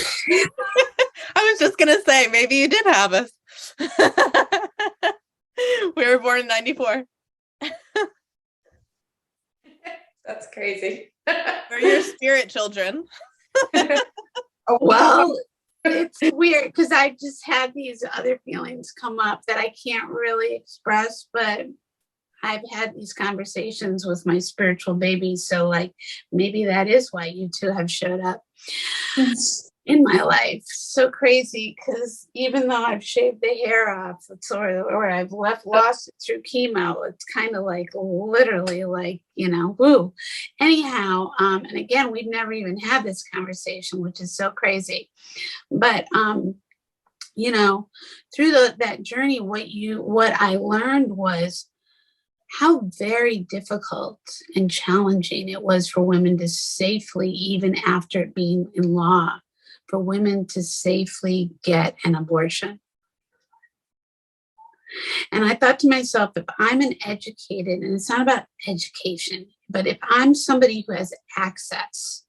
was just going to say, maybe you did have us. We were born in 94. That's crazy. We're your spirit children. Well, it's weird because I just had these other feelings come up that I can't really express, but I've had these conversations with my spiritual baby. So like, maybe that is why you two have showed up in my life. So crazy, because even though I've shaved the hair off, or I've lost it through chemo, it's kind of like literally like, woo. Anyhow, and again, we've never even had this conversation, which is so crazy. But through that journey, what I learned was how very difficult and challenging it was for women to safely, even after it being in law, for women to safely get an abortion. And I thought to myself, if I'm an educated, and it's not about education, but if I'm somebody who has access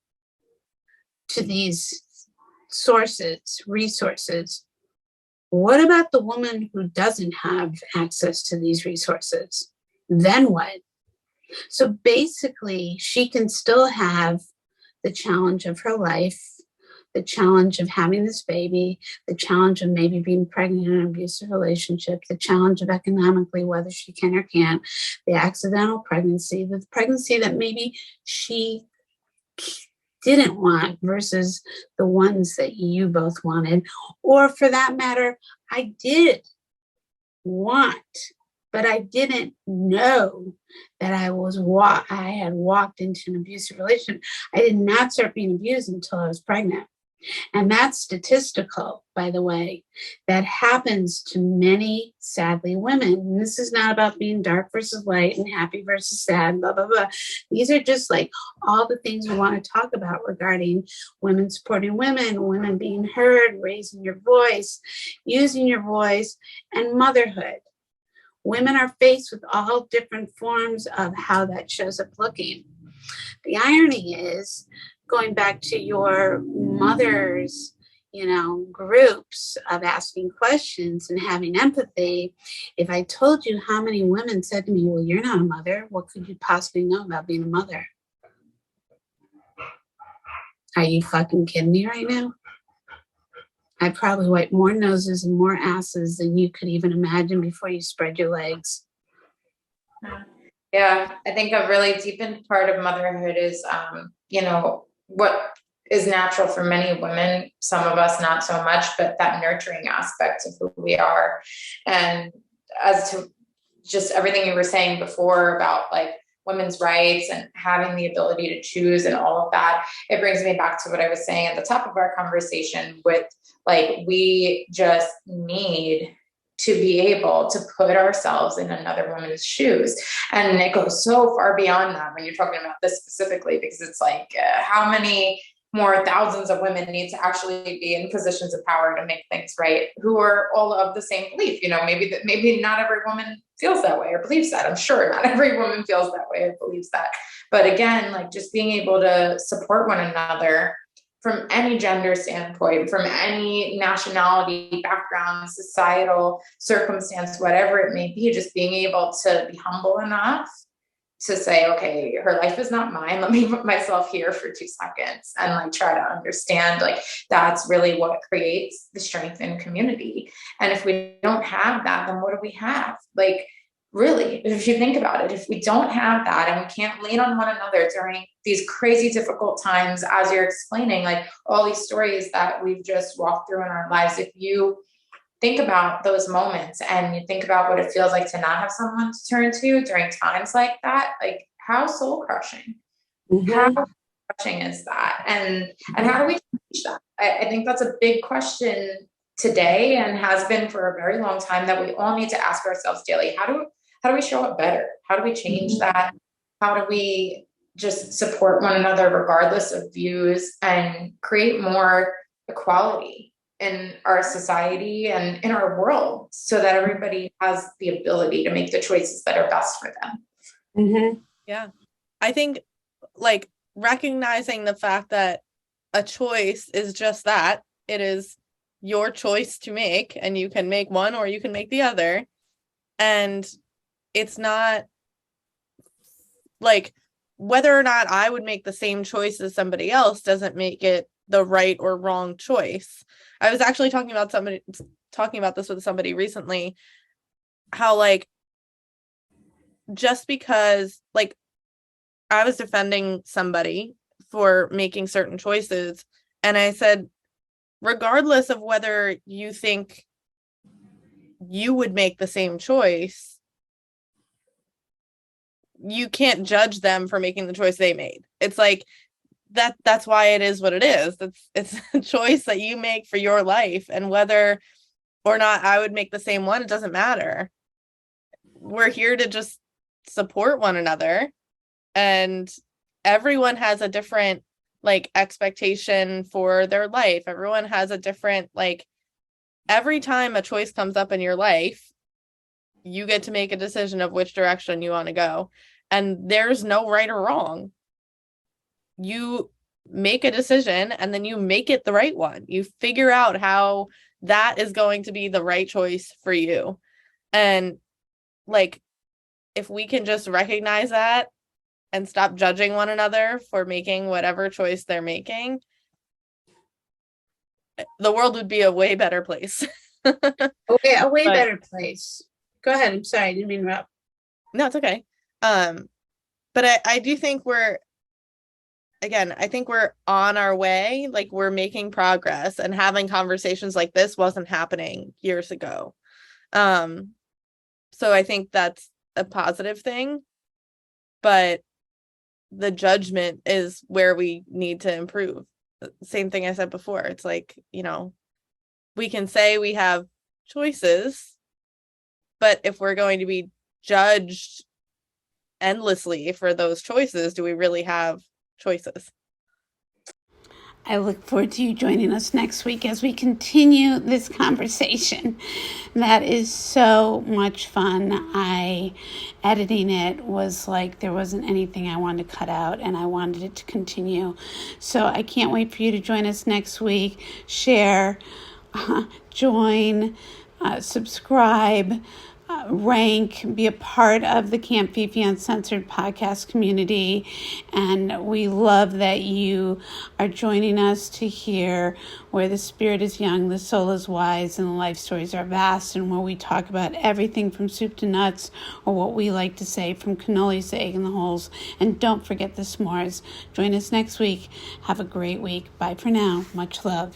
to these resources, what about the woman who doesn't have access to these resources? Then what? So basically, she can still have the challenge of her life, the challenge of having this baby, the challenge of maybe being pregnant in an abusive relationship, the challenge of economically whether she can or can't, the accidental pregnancy, the pregnancy that maybe she didn't want versus the ones that you both wanted. Or for that matter, I did want, but I didn't know that I had walked into an abusive relationship. I did not start being abused until I was pregnant. And that's statistical, by the way. That happens to many, sadly, women. And this is not about being dark versus light and happy versus sad, blah, blah, blah. These are just like all the things we want to talk about regarding women supporting women, women being heard, raising your voice, using your voice, and motherhood. Women are faced with all different forms of how that shows up looking. The irony is, going back to your mother's, groups of asking questions and having empathy, if I told you how many women said to me, well, you're not a mother, what could you possibly know about being a mother? Are you fucking kidding me right now? I probably wipe more noses and more asses than you could even imagine before you spread your legs. Yeah, I think a really deepened part of motherhood is, what is natural for many women, some of us not so much, but that nurturing aspect of who we are. And as to just everything you were saying before about like women's rights and having the ability to choose and all of that, it brings me back to what I was saying at the top of our conversation with like, we just need to be able to put ourselves in another woman's shoes. And it goes so far beyond that when you're talking about this specifically, because it's like, how many more thousands of women need to actually be in positions of power to make things right, who are all of the same belief. Maybe not every woman feels that way or believes that. I'm sure not every woman feels that way or believes that. But again, like just being able to support one another from any gender standpoint, from any nationality, background, societal circumstance, whatever it may be, just being able to be humble enough to say, okay, her life is not mine. Let me put myself here for 2 seconds and like try to understand, like that's really what creates the strength in community. And if we don't have that, then what do we have? Like, really, if you think about it, if we don't have that and we can't lean on one another during these crazy difficult times, as you're explaining, like all these stories that we've just walked through in our lives, if you think about those moments and you think about what it feels like to not have someone to turn to during times like that, like how soul crushing, how crushing is that? And how do we change that? I think that's a big question today and has been for a very long time that we all need to ask ourselves daily. How do we show up better? How do we change that? How do we just support one another regardless of views and create more equality in our society and in our world so that everybody has the ability to make the choices that are best for them? Yeah. I think like recognizing the fact that a choice is just that. It is your choice to make, and you can make one or you can make the other. And it's not like whether or not I would make the same choice as somebody else doesn't make it the right or wrong choice. I was actually talking about this with somebody recently, how like just because like I was defending somebody for making certain choices, and I said, regardless of whether you think you would make the same choice, you can't judge them for making the choice they made. It's like that's why it is what it is. It's a choice that you make for your life, and whether or not I would make the same one, it doesn't matter. We're here to just support one another, and everyone has a different like expectation for their life. Everyone has a different, like, every time a choice comes up in your life, you get to make a decision of which direction you want to go, and there's no right or wrong. You make a decision and then you make it the right one. You figure out how that is going to be the right choice for you. And like, if we can just recognize that and stop judging one another for making whatever choice they're making, the world would be a way better place. Okay, a way better place. Go ahead. I'm sorry, I didn't mean to interrupt. No, it's okay. But I do think I think we're on our way. Like, we're making progress, and having conversations like this wasn't happening years ago. So I think that's a positive thing, but the judgment is where we need to improve. Same thing I said before. It's like, we can say we have choices, but if we're going to be judged endlessly for those choices, do we really have choices? I look forward to you joining us next week as we continue this conversation. That is so much fun. Editing it was like there wasn't anything I wanted to cut out, and I wanted it to continue. So I can't wait for you to join us next week. Share, join, subscribe, rank, be a part of the Camp Fifi Uncensored podcast community. And we love that you are joining us to hear where the spirit is young, the soul is wise, and the life stories are vast, and where we talk about everything from soup to nuts, or what we like to say, from cannolis to egg in the holes. And don't forget the s'mores. Join us next week. Have a great week. Bye for now. Much love.